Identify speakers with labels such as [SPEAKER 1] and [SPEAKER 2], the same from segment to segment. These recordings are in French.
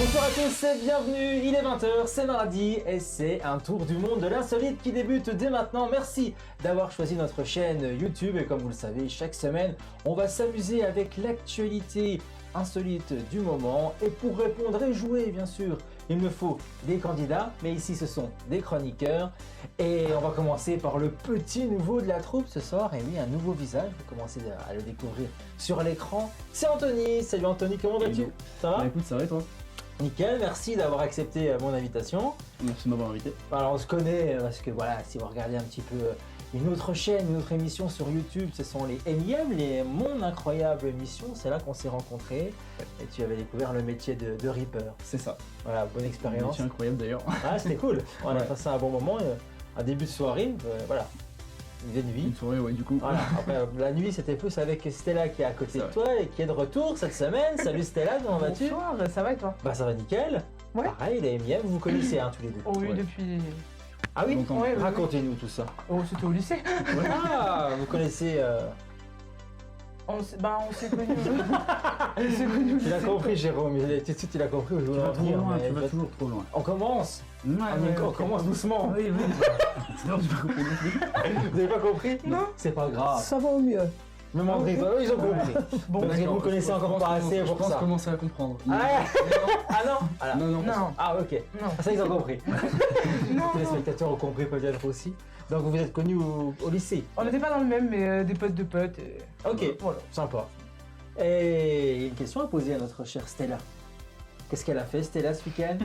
[SPEAKER 1] Bonjour à tous et bienvenue, il est 20h, c'est mardi et c'est un tour du monde de l'insolite qui débute dès maintenant. Merci d'avoir choisi notre chaîne YouTube et comme vous le savez, chaque semaine, on va s'amuser avec l'actualité insolite du moment. Et pour répondre et jouer bien sûr, il me faut des candidats, mais ici ce sont des chroniqueurs. Et on va commencer par le petit nouveau de la troupe ce soir. Et oui, un nouveau visage, vous commencez à le découvrir sur l'écran. C'est Anthony. Salut Anthony, comment vas-tu? Ça va?
[SPEAKER 2] Bah écoute, ça va et toi?
[SPEAKER 1] Nickel, merci d'avoir accepté mon invitation.
[SPEAKER 2] Merci de m'avoir invité.
[SPEAKER 1] Alors on se connaît parce que voilà, si vous regardez un petit peu une autre chaîne, une autre émission sur YouTube, ce sont les MIM, les Mon Incroyable Émission, c'est là qu'on s'est rencontrés et tu avais découvert le métier de Reaper.
[SPEAKER 2] C'est ça.
[SPEAKER 1] Voilà, bonne expérience.
[SPEAKER 2] C'est incroyable d'ailleurs.
[SPEAKER 1] Ah, c'était cool, on a
[SPEAKER 2] Ouais.
[SPEAKER 1] passé un bon moment, un début de soirée, voilà, une nuit.
[SPEAKER 2] Une soirée, ouais, du coup.
[SPEAKER 1] Voilà. Après, la nuit c'était plus avec Stella qui est à côté
[SPEAKER 2] C'est
[SPEAKER 1] de
[SPEAKER 2] vrai.
[SPEAKER 1] toi et qui est de retour cette semaine. Salut Stella, comment vas-tu?
[SPEAKER 3] Bonsoir, ça va et toi?
[SPEAKER 1] Bah ça va nickel.
[SPEAKER 3] Ouais.
[SPEAKER 1] Pareil, les MIM, vous vous connaissez tous les deux.
[SPEAKER 3] Oh oui,
[SPEAKER 2] Ouais.
[SPEAKER 3] depuis...
[SPEAKER 1] Ah oui,
[SPEAKER 2] Longtemps.
[SPEAKER 3] Ouais,
[SPEAKER 1] racontez-nous tout ça.
[SPEAKER 3] Oh, c'était au lycée.
[SPEAKER 1] Ah, vous connaissez...
[SPEAKER 3] On s'est connus. On s'est connus au
[SPEAKER 1] Tu l'as
[SPEAKER 3] lycée.
[SPEAKER 1] compris Jérôme, tout de suite tu l'as compris où je
[SPEAKER 2] Tu
[SPEAKER 1] voulais
[SPEAKER 2] vas
[SPEAKER 1] en
[SPEAKER 2] trop
[SPEAKER 1] venir,
[SPEAKER 2] loin,
[SPEAKER 1] mais
[SPEAKER 2] tu vas
[SPEAKER 1] va-
[SPEAKER 2] toujours trop loin.
[SPEAKER 1] On commence.
[SPEAKER 2] Ouais,
[SPEAKER 1] On commence doucement.
[SPEAKER 2] Oui, oui. D'ailleurs, j'ai pas compris non plus.
[SPEAKER 1] Vous avez pas compris?
[SPEAKER 3] Non.
[SPEAKER 1] C'est pas grave.
[SPEAKER 4] Ça va au mieux.
[SPEAKER 1] Même André,
[SPEAKER 3] Ok.
[SPEAKER 1] ils ont compris.
[SPEAKER 3] Bon,
[SPEAKER 1] Parce que
[SPEAKER 2] D'accord,
[SPEAKER 1] vous connaissez
[SPEAKER 2] je
[SPEAKER 1] encore
[SPEAKER 2] pense
[SPEAKER 1] pas
[SPEAKER 2] commencer-
[SPEAKER 1] assez
[SPEAKER 2] Je
[SPEAKER 1] pour
[SPEAKER 2] pense
[SPEAKER 1] ça.
[SPEAKER 2] commencer à comprendre.
[SPEAKER 1] Ah, ah non ah, là.
[SPEAKER 2] Non, non,
[SPEAKER 3] non,
[SPEAKER 1] Ah ok.
[SPEAKER 3] non,
[SPEAKER 1] Ah, ça ils ont compris.
[SPEAKER 3] non,
[SPEAKER 1] Les
[SPEAKER 3] non.
[SPEAKER 1] téléspectateurs ont compris peut-être aussi. Donc vous vous êtes connus au lycée.
[SPEAKER 3] On n'était pas dans le même, mais des potes de potes. Et...
[SPEAKER 1] Ok,
[SPEAKER 3] Voilà.
[SPEAKER 1] sympa. Et il y a une question à poser à notre chère Stella. Qu'est-ce qu'elle a fait Stella ce week-end?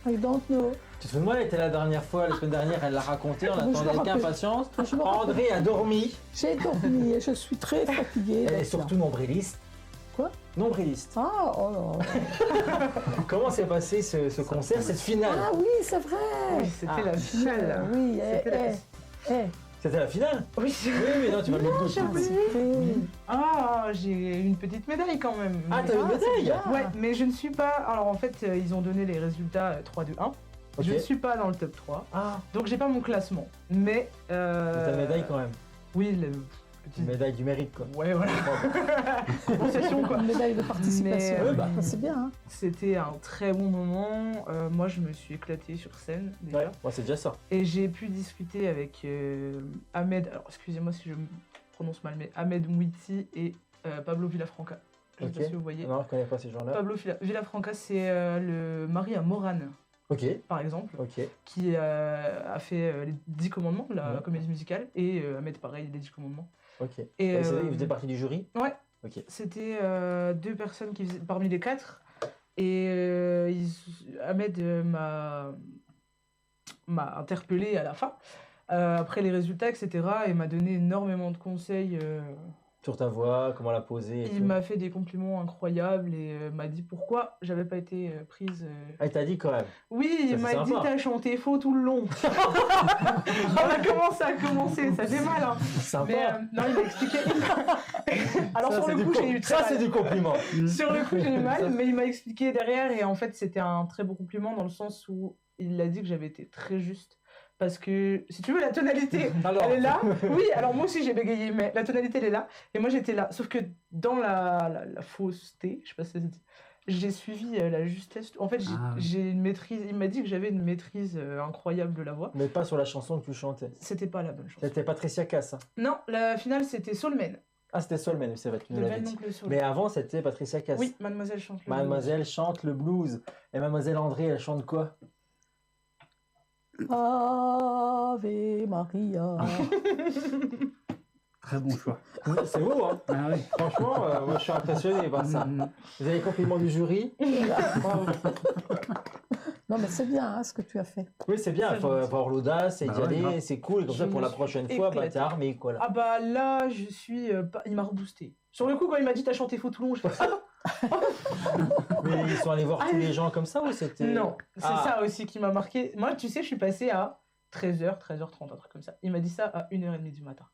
[SPEAKER 4] I don't know.
[SPEAKER 1] Tu te souviens, elle était la dernière fois, la semaine dernière, elle l'a raconté, on
[SPEAKER 4] Je me
[SPEAKER 1] attendait avec
[SPEAKER 4] rappelle.
[SPEAKER 1] impatience.
[SPEAKER 4] Je me rappelle.
[SPEAKER 1] André a dormi,
[SPEAKER 4] J'ai dormi et je suis très fatiguée.
[SPEAKER 1] elle est
[SPEAKER 4] maintenant.
[SPEAKER 1] surtout nombriliste.
[SPEAKER 4] Quoi?
[SPEAKER 1] Nombriliste.
[SPEAKER 4] Ah, oh là.
[SPEAKER 1] Comment s'est passé ce concert, cette finale?
[SPEAKER 4] Ah oui, c'est vrai.
[SPEAKER 3] Oui, c'était
[SPEAKER 1] Ah.
[SPEAKER 3] la finale.
[SPEAKER 4] Oui,
[SPEAKER 3] C'était la-
[SPEAKER 1] C'était la finale?
[SPEAKER 3] Oui.
[SPEAKER 1] Oui, mais non, tu vas le mettre
[SPEAKER 3] j'ai
[SPEAKER 1] dessus.
[SPEAKER 3] oublié.
[SPEAKER 4] oui.
[SPEAKER 3] Ah, j'ai une petite médaille quand même.
[SPEAKER 1] Ah, t'as une
[SPEAKER 4] Ah, c'est
[SPEAKER 1] médaille?
[SPEAKER 4] bien.
[SPEAKER 3] Ouais, mais je ne suis pas... Alors en fait, ils ont donné les résultats 3, 2, 1.
[SPEAKER 1] Ok.
[SPEAKER 3] Je ne suis pas dans le top 3.
[SPEAKER 1] Ah,
[SPEAKER 3] Donc j'ai pas mon classement. Mais...
[SPEAKER 1] t'as une médaille quand même.
[SPEAKER 3] Oui, le
[SPEAKER 1] Une
[SPEAKER 3] petit...
[SPEAKER 1] médaille du mérite quoi.
[SPEAKER 3] Ouais, voilà. Compensation, quoi.
[SPEAKER 4] Une médaille de participation.
[SPEAKER 3] Mais,
[SPEAKER 1] Ouais, bah.
[SPEAKER 4] C'est bien, hein.
[SPEAKER 3] C'était un très bon moment. Moi, je me suis éclatée sur scène, déjà.
[SPEAKER 1] Ouais, moi c'est déjà ça.
[SPEAKER 3] Et j'ai pu discuter avec Ahmed... Alors, excusez-moi si je me prononce mal, mais Ahmed Mouiti et Pablo Villafranca. Je sais
[SPEAKER 1] Ok.
[SPEAKER 3] pas si vous voyez.
[SPEAKER 1] Non, je connais pas ces gens-là.
[SPEAKER 3] Pablo Villafranca, c'est le mari à Morane,
[SPEAKER 1] Ok,
[SPEAKER 3] par exemple,
[SPEAKER 1] ok.
[SPEAKER 3] qui a fait les 10 commandements, la
[SPEAKER 1] Ouais.
[SPEAKER 3] comédie musicale, et Ahmed, pareil, les 10 commandements.
[SPEAKER 1] Ok.
[SPEAKER 3] Et,
[SPEAKER 1] Et il faisait partie du jury?
[SPEAKER 3] Ouais.
[SPEAKER 1] Ok.
[SPEAKER 3] C'était 2 personnes qui faisaient, parmi les 4. Et Ahmed m'a interpellé à la fin, après les résultats, etc. Et m'a donné énormément de conseils.
[SPEAKER 1] Sur ta voix, comment la poser et
[SPEAKER 3] Il
[SPEAKER 1] tout.
[SPEAKER 3] m'a fait des compliments incroyables et m'a dit pourquoi j'avais pas été prise.
[SPEAKER 1] Ah, il t'a dit quand même.
[SPEAKER 3] Oui,
[SPEAKER 1] Ça,
[SPEAKER 3] il
[SPEAKER 1] c'est
[SPEAKER 3] m'a dit
[SPEAKER 1] sympa.
[SPEAKER 3] t'as chanté faux tout le long. On a commencé à commencer, ça fait mal. Hein.
[SPEAKER 1] Sympa.
[SPEAKER 3] Mais non, il m'a expliqué. Alors
[SPEAKER 1] Ça,
[SPEAKER 3] sur
[SPEAKER 1] c'est
[SPEAKER 3] le
[SPEAKER 1] du
[SPEAKER 3] coup,
[SPEAKER 1] com-
[SPEAKER 3] j'ai eu très
[SPEAKER 1] Ça,
[SPEAKER 3] mal.
[SPEAKER 1] c'est du compliment.
[SPEAKER 3] Sur le coup, j'ai eu mal, mais il m'a expliqué derrière, et en fait, c'était un très beau compliment dans le sens où il a dit que j'avais été très juste. Parce que, si tu veux, la tonalité,
[SPEAKER 1] Alors.
[SPEAKER 3] elle est là. Oui, alors moi aussi j'ai bégayé, mais la tonalité, elle est là. Et moi, j'étais là. Sauf que dans la fausseté, je sais pas si ça se dit, j'ai suivi la justesse. En fait,
[SPEAKER 2] Ah.
[SPEAKER 3] j'ai une maîtrise. Il m'a dit que j'avais une maîtrise incroyable de la voix.
[SPEAKER 1] Mais pas sur la chanson que tu chantais.
[SPEAKER 3] C'était pas la bonne chose.
[SPEAKER 1] C'était Patricia Cass. Hein.
[SPEAKER 3] Non, la finale, c'était Soulman.
[SPEAKER 1] Ah, c'était Solmen, c'est vrai, tu nous
[SPEAKER 3] De
[SPEAKER 1] l'avais dit.
[SPEAKER 3] l'oncle Soul.
[SPEAKER 1] Mais avant, c'était Patricia Cass.
[SPEAKER 3] Oui, Mademoiselle chante le
[SPEAKER 1] Mademoiselle chante le blues. Et Mademoiselle André, elle chante quoi?
[SPEAKER 4] Ave Maria.
[SPEAKER 2] Très bon choix.
[SPEAKER 1] C'est beau, hein?
[SPEAKER 2] Ah oui.
[SPEAKER 1] Franchement, moi je suis impressionné par ça. Vous avez les compliments du jury? Bravo.
[SPEAKER 4] Non, mais c'est bien, hein, ce que tu as fait.
[SPEAKER 1] Oui, c'est bien,
[SPEAKER 3] C'est
[SPEAKER 1] il faut
[SPEAKER 3] gentil.
[SPEAKER 1] avoir l'audace et
[SPEAKER 2] Bah
[SPEAKER 1] d'y
[SPEAKER 2] ouais,
[SPEAKER 1] aller,
[SPEAKER 2] grave.
[SPEAKER 1] c'est cool. Comme
[SPEAKER 3] Je
[SPEAKER 1] ça, pour
[SPEAKER 3] me
[SPEAKER 1] la
[SPEAKER 3] suis
[SPEAKER 1] prochaine fois, bah,
[SPEAKER 3] éclatée.
[SPEAKER 1] t'es armé, quoi. Là.
[SPEAKER 3] Ah bah là, je suis... il m'a reboosté. Sur le coup, quand il m'a dit t'as chanté faux Toulon, je fais
[SPEAKER 1] Mais ils sont allés voir tous les gens comme ça ou c'était...
[SPEAKER 3] non, c'est
[SPEAKER 1] Ah.
[SPEAKER 3] ça aussi qui m'a marqué. Moi, tu sais, je suis passé à 13h, 13h30, un truc comme ça. Il m'a dit ça à 1h30 du matin.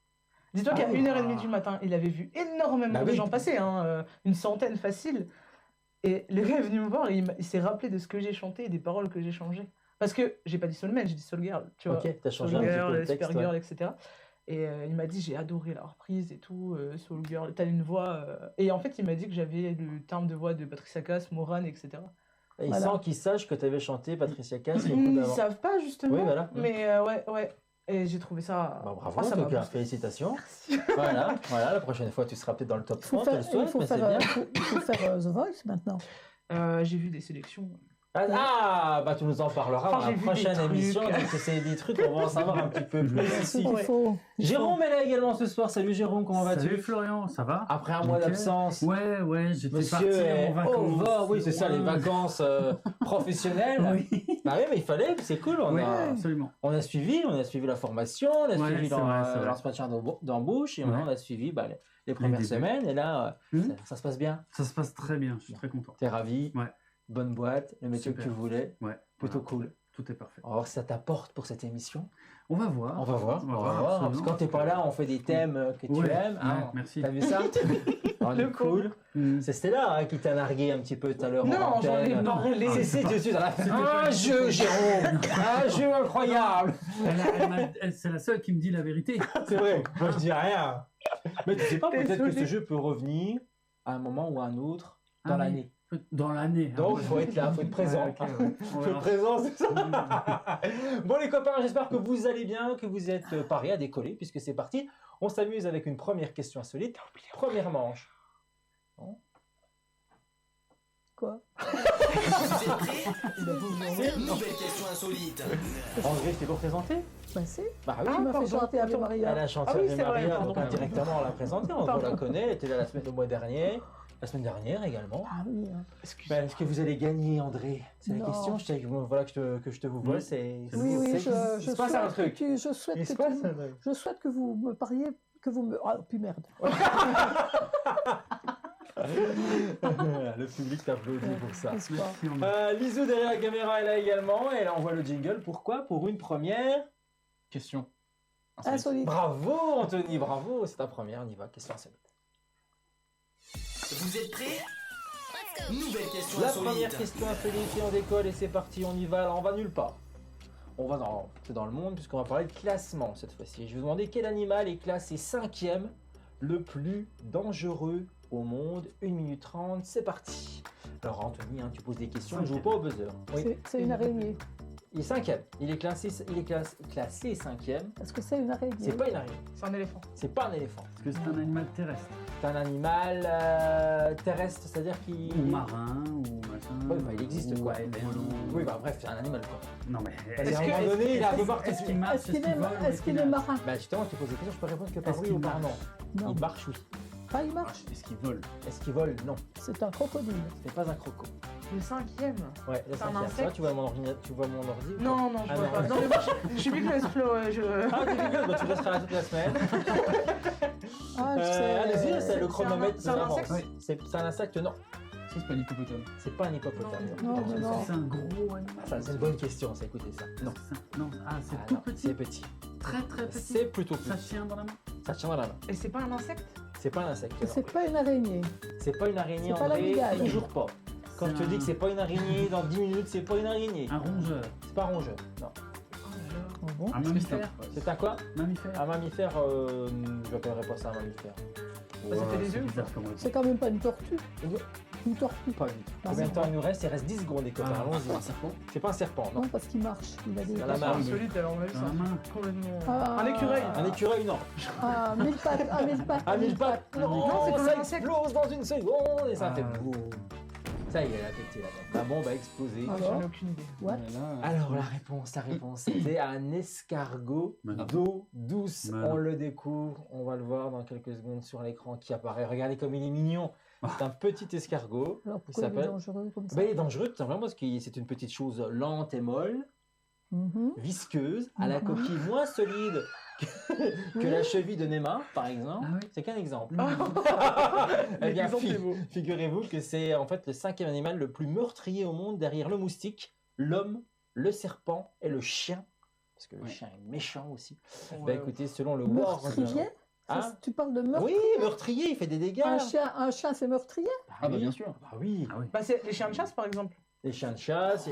[SPEAKER 3] Dis-toi qu'à
[SPEAKER 1] Ah oui.
[SPEAKER 3] 1h30 du matin, il avait vu énormément
[SPEAKER 1] Bah
[SPEAKER 3] de
[SPEAKER 1] oui.
[SPEAKER 3] gens passer, hein, une centaine facile. Et le gars est venu me voir et il s'est rappelé de ce que j'ai chanté et des paroles que j'ai changées. Parce que j'ai pas dit Soul Man, j'ai dit Soul Girl, tu vois.
[SPEAKER 1] Ok, t'as changé
[SPEAKER 3] Soul
[SPEAKER 1] un petit
[SPEAKER 3] Girl,
[SPEAKER 1] peu le texte.
[SPEAKER 3] Super Girl,
[SPEAKER 1] Ouais.
[SPEAKER 3] etc. Et il m'a dit j'ai adoré la reprise et tout, Soul Girl, t'as une voix... Et en fait, il m'a dit que j'avais le timbre de voix de Patricia Cass, Morane, etc.
[SPEAKER 1] Ils
[SPEAKER 4] Voilà.
[SPEAKER 1] sans qu'ils sachent que tu avais chanté Patricia Cass le coup
[SPEAKER 3] Ils
[SPEAKER 1] d'avant.
[SPEAKER 3] savent pas justement.
[SPEAKER 1] Oui, voilà.
[SPEAKER 3] Mais ouais. Et j'ai trouvé ça.
[SPEAKER 1] Bah, bravo,
[SPEAKER 3] Ah, ça
[SPEAKER 1] en
[SPEAKER 3] m'a
[SPEAKER 1] tout cas,
[SPEAKER 3] boosté.
[SPEAKER 1] félicitations. Voilà, la prochaine fois, tu seras peut-être dans le top
[SPEAKER 4] Il faut
[SPEAKER 1] 30, je le
[SPEAKER 4] faire,
[SPEAKER 1] souhaite, mais c'est bien.
[SPEAKER 4] il faut faire The Voice maintenant.
[SPEAKER 3] J'ai vu des sélections.
[SPEAKER 1] Bah tu nous en parleras
[SPEAKER 3] Enfin,
[SPEAKER 1] dans
[SPEAKER 3] j'ai
[SPEAKER 1] la
[SPEAKER 3] vu
[SPEAKER 1] prochaine
[SPEAKER 3] des trucs.
[SPEAKER 1] émission, donc c'est des trucs, on va en savoir un petit peu plus ici.
[SPEAKER 4] Il faut.
[SPEAKER 1] Jérôme est là également ce soir, salut Jérôme, comment
[SPEAKER 2] Salut
[SPEAKER 1] vas-tu?
[SPEAKER 2] Florian, ça va?
[SPEAKER 1] Après un mois
[SPEAKER 2] Nickel.
[SPEAKER 1] d'absence,
[SPEAKER 2] Ouais, j'étais parti
[SPEAKER 1] monsieur est
[SPEAKER 2] en vacances.
[SPEAKER 1] au vent, oui c'est ça, les
[SPEAKER 2] Ouais.
[SPEAKER 1] vacances professionnelles.
[SPEAKER 2] Oui,
[SPEAKER 1] Bah oui, mais il fallait, c'est cool,
[SPEAKER 2] ouais, absolument.
[SPEAKER 1] on a suivi la formation, on a
[SPEAKER 2] Ouais,
[SPEAKER 1] suivi
[SPEAKER 2] c'est vrai, c'est vrai.
[SPEAKER 1] l'entretien d'embauche, et
[SPEAKER 2] Ouais.
[SPEAKER 1] maintenant on a suivi les premières
[SPEAKER 2] débuts.
[SPEAKER 1] semaines, et là,
[SPEAKER 2] Mhm.
[SPEAKER 1] ça se passe bien,
[SPEAKER 2] Ça se passe très bien, je suis très content.
[SPEAKER 1] t'es ravi,
[SPEAKER 2] Ouais.
[SPEAKER 1] bonne boîte, le métier
[SPEAKER 2] Super.
[SPEAKER 1] que tu voulais,
[SPEAKER 2] Ouais,
[SPEAKER 1] plutôt
[SPEAKER 2] voilà.
[SPEAKER 1] cool.
[SPEAKER 2] Tout est parfait.
[SPEAKER 1] On va voir si ça t'apporte pour cette émission.
[SPEAKER 2] On va voir.
[SPEAKER 1] On va voir, parce
[SPEAKER 2] absolument.
[SPEAKER 1] que quand t'es pas là, on fait des thèmes que tu
[SPEAKER 2] Ouais,
[SPEAKER 1] aimes. Hein.
[SPEAKER 2] ouais, merci.
[SPEAKER 1] T'as vu ça? On est
[SPEAKER 3] Le
[SPEAKER 1] cool.
[SPEAKER 2] Mm.
[SPEAKER 1] C'est Stella hein, qui t'a nargué un petit peu tout à l'heure. en
[SPEAKER 3] Non, j'en ai
[SPEAKER 1] antenne.
[SPEAKER 3] parlé.
[SPEAKER 1] C'est Dieu, ça l'a fait. Un jeu, Jérôme. Un jeu incroyable.
[SPEAKER 2] C'est la seule qui me dit la vérité.
[SPEAKER 1] C'est vrai. Moi, je dis rien. Mais tu sais pas, peut-être que
[SPEAKER 3] Désolée.
[SPEAKER 1] ce jeu peut revenir à un moment ou à un autre dans
[SPEAKER 2] Ah oui.
[SPEAKER 1] l'année.
[SPEAKER 2] Dans l'année.
[SPEAKER 1] Donc, il faut être là, il faut être présent.
[SPEAKER 2] Ouais, ok, ouais. On
[SPEAKER 1] Faut être
[SPEAKER 2] verra.
[SPEAKER 1] présent, c'est ça. Bon les copains, j'espère que vous allez bien, que vous êtes parés à décoller, puisque c'est parti. On s'amuse avec une première question insolite. Première manche.
[SPEAKER 4] Quoi?
[SPEAKER 5] Vous êtes prêts? Nouvelle question insolite.
[SPEAKER 1] André, je t'ai pas présenté?
[SPEAKER 4] Ben si.
[SPEAKER 1] Bah oui.
[SPEAKER 3] Ah,
[SPEAKER 4] Tu m'as fait
[SPEAKER 3] pardon,
[SPEAKER 4] chanter Ave
[SPEAKER 3] attends.
[SPEAKER 4] Maria.
[SPEAKER 1] Elle a chanté
[SPEAKER 3] Ah oui,
[SPEAKER 1] Ave
[SPEAKER 3] c'est vrai,
[SPEAKER 1] Maria,
[SPEAKER 3] pardon.
[SPEAKER 1] donc indirectement on l'a présentée. On
[SPEAKER 3] Pardon.
[SPEAKER 1] la connaît, elle était là le mois dernier, la semaine dernière également.
[SPEAKER 4] Ah oui. Hein.
[SPEAKER 1] Ben, est-ce que vous allez gagner, André? C'est la
[SPEAKER 4] Non.
[SPEAKER 1] question. Je sais que voilà que je te vous vois.
[SPEAKER 2] Oui.
[SPEAKER 1] C'est
[SPEAKER 4] Oui, oui,
[SPEAKER 1] c'est-
[SPEAKER 4] je
[SPEAKER 1] il se passe un
[SPEAKER 4] souhaite
[SPEAKER 1] truc.
[SPEAKER 4] que tu, je souhaite
[SPEAKER 1] Il
[SPEAKER 4] que
[SPEAKER 1] se passe
[SPEAKER 4] tu,
[SPEAKER 1] un truc.
[SPEAKER 4] je souhaite que vous me pariez, que vous me, ah, puis merde.
[SPEAKER 1] Le public t'applaudit pour ça.
[SPEAKER 4] N'est-ce pas?
[SPEAKER 2] Merci, André.
[SPEAKER 1] Lisou derrière la caméra est là également et elle envoie le jingle. Pourquoi? Pour une première.
[SPEAKER 2] Question.
[SPEAKER 4] Insolite.
[SPEAKER 1] Bravo Anthony, bravo, c'est ta première. On y va. Question insolite.
[SPEAKER 5] Vous êtes prêts? Nouvelle question
[SPEAKER 1] La
[SPEAKER 5] insolite.
[SPEAKER 1] première question insolite et on décolle et c'est parti, on y va. Alors on va nulle part. C'est dans le monde puisqu'on va parler de classement cette fois-ci. Je vais vous demander quel animal est classé 5e le plus dangereux au monde. 1 minute 30, c'est parti. Alors Anthony, hein, tu poses des questions, je joue pas au buzzer. Oui.
[SPEAKER 4] C'est une araignée.
[SPEAKER 1] Il est 5e. Il est classé 5e.
[SPEAKER 4] Est-ce que c'est une araignée?
[SPEAKER 1] C'est pas une araignée.
[SPEAKER 3] C'est un éléphant.
[SPEAKER 1] C'est pas un éléphant.
[SPEAKER 2] Est-ce que c'est un animal terrestre?
[SPEAKER 1] C'est un animal terrestre, c'est-à-dire qu'il.
[SPEAKER 2] Ou marin, ou machin?
[SPEAKER 1] Ouais, bah, il existe
[SPEAKER 2] ou
[SPEAKER 1] quoi.
[SPEAKER 2] volant.
[SPEAKER 1] Oui, bah bref, c'est un animal quoi.
[SPEAKER 2] Non mais.
[SPEAKER 1] Parce qu'à un moment donné, il est un peu partout.
[SPEAKER 2] Est-ce qu'il marche?
[SPEAKER 4] Est-ce qu'il est marin?
[SPEAKER 1] Bah justement, je te pose des questions, je peux répondre que par
[SPEAKER 2] Est-ce
[SPEAKER 1] oui
[SPEAKER 2] qu'il
[SPEAKER 1] ou par non.
[SPEAKER 4] Non.
[SPEAKER 1] Il marche, oui.
[SPEAKER 4] Ah, il marche.
[SPEAKER 2] Est-ce qu'il vole?
[SPEAKER 1] Est-ce qu'il vole? Non.
[SPEAKER 4] C'est un crocodile.
[SPEAKER 1] Ce n'est pas un croco.
[SPEAKER 3] Le 5e.
[SPEAKER 1] Ouais, le
[SPEAKER 3] C'est un
[SPEAKER 1] 5e.
[SPEAKER 3] insecte
[SPEAKER 1] Ça, tu vois mon ordinateur, tu vois mon ordi ou pas?
[SPEAKER 3] Non, non, je
[SPEAKER 1] Ah,
[SPEAKER 3] vois
[SPEAKER 1] non.
[SPEAKER 3] pas. Non, mais moi, je suis Big Flow.
[SPEAKER 1] Ah, t'es rigolo, bah, tu resteras là toute la semaine.
[SPEAKER 4] Ah, je sais.
[SPEAKER 1] Allez-y, c'est le chronomètre.
[SPEAKER 3] c'est un
[SPEAKER 1] avance.
[SPEAKER 3] insecte
[SPEAKER 1] C'est un insecte, non.
[SPEAKER 2] C'est pas l'hippopotame.
[SPEAKER 1] C'est pas un hippopotame.
[SPEAKER 4] Non, non,
[SPEAKER 2] Est-ce
[SPEAKER 4] non.
[SPEAKER 2] que c'est un gros animal?
[SPEAKER 1] Ça, c'est une bonne question, ça, écoutez ça. Non.
[SPEAKER 2] Non. Ah, c'est
[SPEAKER 1] Ah,
[SPEAKER 2] tout
[SPEAKER 1] non,
[SPEAKER 2] petit.
[SPEAKER 1] C'est petit.
[SPEAKER 2] Très très petit.
[SPEAKER 1] C'est plutôt petit.
[SPEAKER 2] Ça tient dans la main.
[SPEAKER 1] Ça tient dans la main.
[SPEAKER 3] Et c'est pas un insecte?
[SPEAKER 1] C'est pas un insecte. non.
[SPEAKER 4] C'est pas une araignée.
[SPEAKER 1] C'est pas une araignée,
[SPEAKER 4] C'est pas
[SPEAKER 1] André.
[SPEAKER 4] l'amygdale.
[SPEAKER 1] Toujours pas. Quand je te dis que c'est pas une araignée, dans 10 minutes, c'est pas une araignée.
[SPEAKER 2] Un rongeur.
[SPEAKER 1] C'est pas un rongeur. Non.
[SPEAKER 4] Oh, bon.
[SPEAKER 2] Un mammifère.
[SPEAKER 1] C'est un quoi?
[SPEAKER 2] Mammifère.
[SPEAKER 1] Un mammifère, je n'appellerais pas ça un mammifère.
[SPEAKER 3] Bah, ça fait des
[SPEAKER 2] C'est
[SPEAKER 3] yeux ou
[SPEAKER 2] bizarre
[SPEAKER 3] pas?
[SPEAKER 2] comme réponse.
[SPEAKER 4] C'est quand même pas une tortue. Une tortue.
[SPEAKER 1] Pas du tout.
[SPEAKER 4] Ah,
[SPEAKER 1] Combien de
[SPEAKER 4] c'est
[SPEAKER 1] temps il nous reste? Il reste 10 secondes, les copains.
[SPEAKER 2] Ah,
[SPEAKER 1] Allons-y.
[SPEAKER 2] un serpent.
[SPEAKER 1] C'est pas un serpent, non.
[SPEAKER 4] Non, parce qu'il marche. Il a des.
[SPEAKER 1] C'est à la
[SPEAKER 3] C'est
[SPEAKER 1] main.
[SPEAKER 3] insolite, alors on a vu
[SPEAKER 2] Dans
[SPEAKER 3] ça.
[SPEAKER 2] la main.
[SPEAKER 3] Complètement.
[SPEAKER 4] Ah.
[SPEAKER 3] Un écureuil.
[SPEAKER 1] Un écureuil, non.
[SPEAKER 4] Ah, 1000 pattes. Ah, 1000 pattes.
[SPEAKER 1] À 1000 pattes, non.
[SPEAKER 3] Non, c'est comme
[SPEAKER 1] ça
[SPEAKER 3] un insecte.
[SPEAKER 1] explose dans une seconde et ça
[SPEAKER 2] Ah.
[SPEAKER 1] fait boum. Ça y est, elle a pété la bombe. La bombe a explosé.
[SPEAKER 4] Ah.
[SPEAKER 3] J'en ai aucune idée.
[SPEAKER 4] What?
[SPEAKER 1] Alors la réponse, c'était un escargot
[SPEAKER 2] Mais non.
[SPEAKER 1] d'eau douce.
[SPEAKER 2] Mais
[SPEAKER 1] On
[SPEAKER 2] non.
[SPEAKER 1] le découvre, on va le voir dans quelques secondes sur l'écran qui apparaît. Regardez comme il est mignon. C'est un petit escargot.
[SPEAKER 4] Alors
[SPEAKER 1] Il
[SPEAKER 4] pourquoi il est
[SPEAKER 1] s'appelle.
[SPEAKER 4] dangereux comme ça?
[SPEAKER 1] Ben, il est dangereux tout simplement parce que c'est une petite chose lente et molle,
[SPEAKER 4] Mhm.
[SPEAKER 1] visqueuse, à la
[SPEAKER 4] Mhm.
[SPEAKER 1] coquille moins solide que
[SPEAKER 4] Oui.
[SPEAKER 1] la cheville de Neymar, par exemple.
[SPEAKER 2] Ah oui.
[SPEAKER 1] C'est qu'un exemple.
[SPEAKER 3] Ah.
[SPEAKER 1] Eh bien,
[SPEAKER 3] L'exemple est beau.
[SPEAKER 1] figurez-vous que c'est en fait le 5e animal le plus meurtrier au monde derrière le moustique, l'homme, le serpent et le chien. Parce que le
[SPEAKER 2] Ouais.
[SPEAKER 1] chien est méchant aussi. Bah
[SPEAKER 3] Ouais.
[SPEAKER 1] écoutez, selon le World...
[SPEAKER 4] Meurtrier?
[SPEAKER 1] Hein?
[SPEAKER 4] Tu parles de meurtre?
[SPEAKER 1] Oui, meurtrier, il fait des dégâts.
[SPEAKER 4] Un chien, c'est meurtrier?
[SPEAKER 2] Ah bah bien sûr.
[SPEAKER 1] Bah oui.
[SPEAKER 2] Ah oui.
[SPEAKER 3] Bah, c'est les chiens de chasse, par exemple.
[SPEAKER 1] Les chiens de chasse et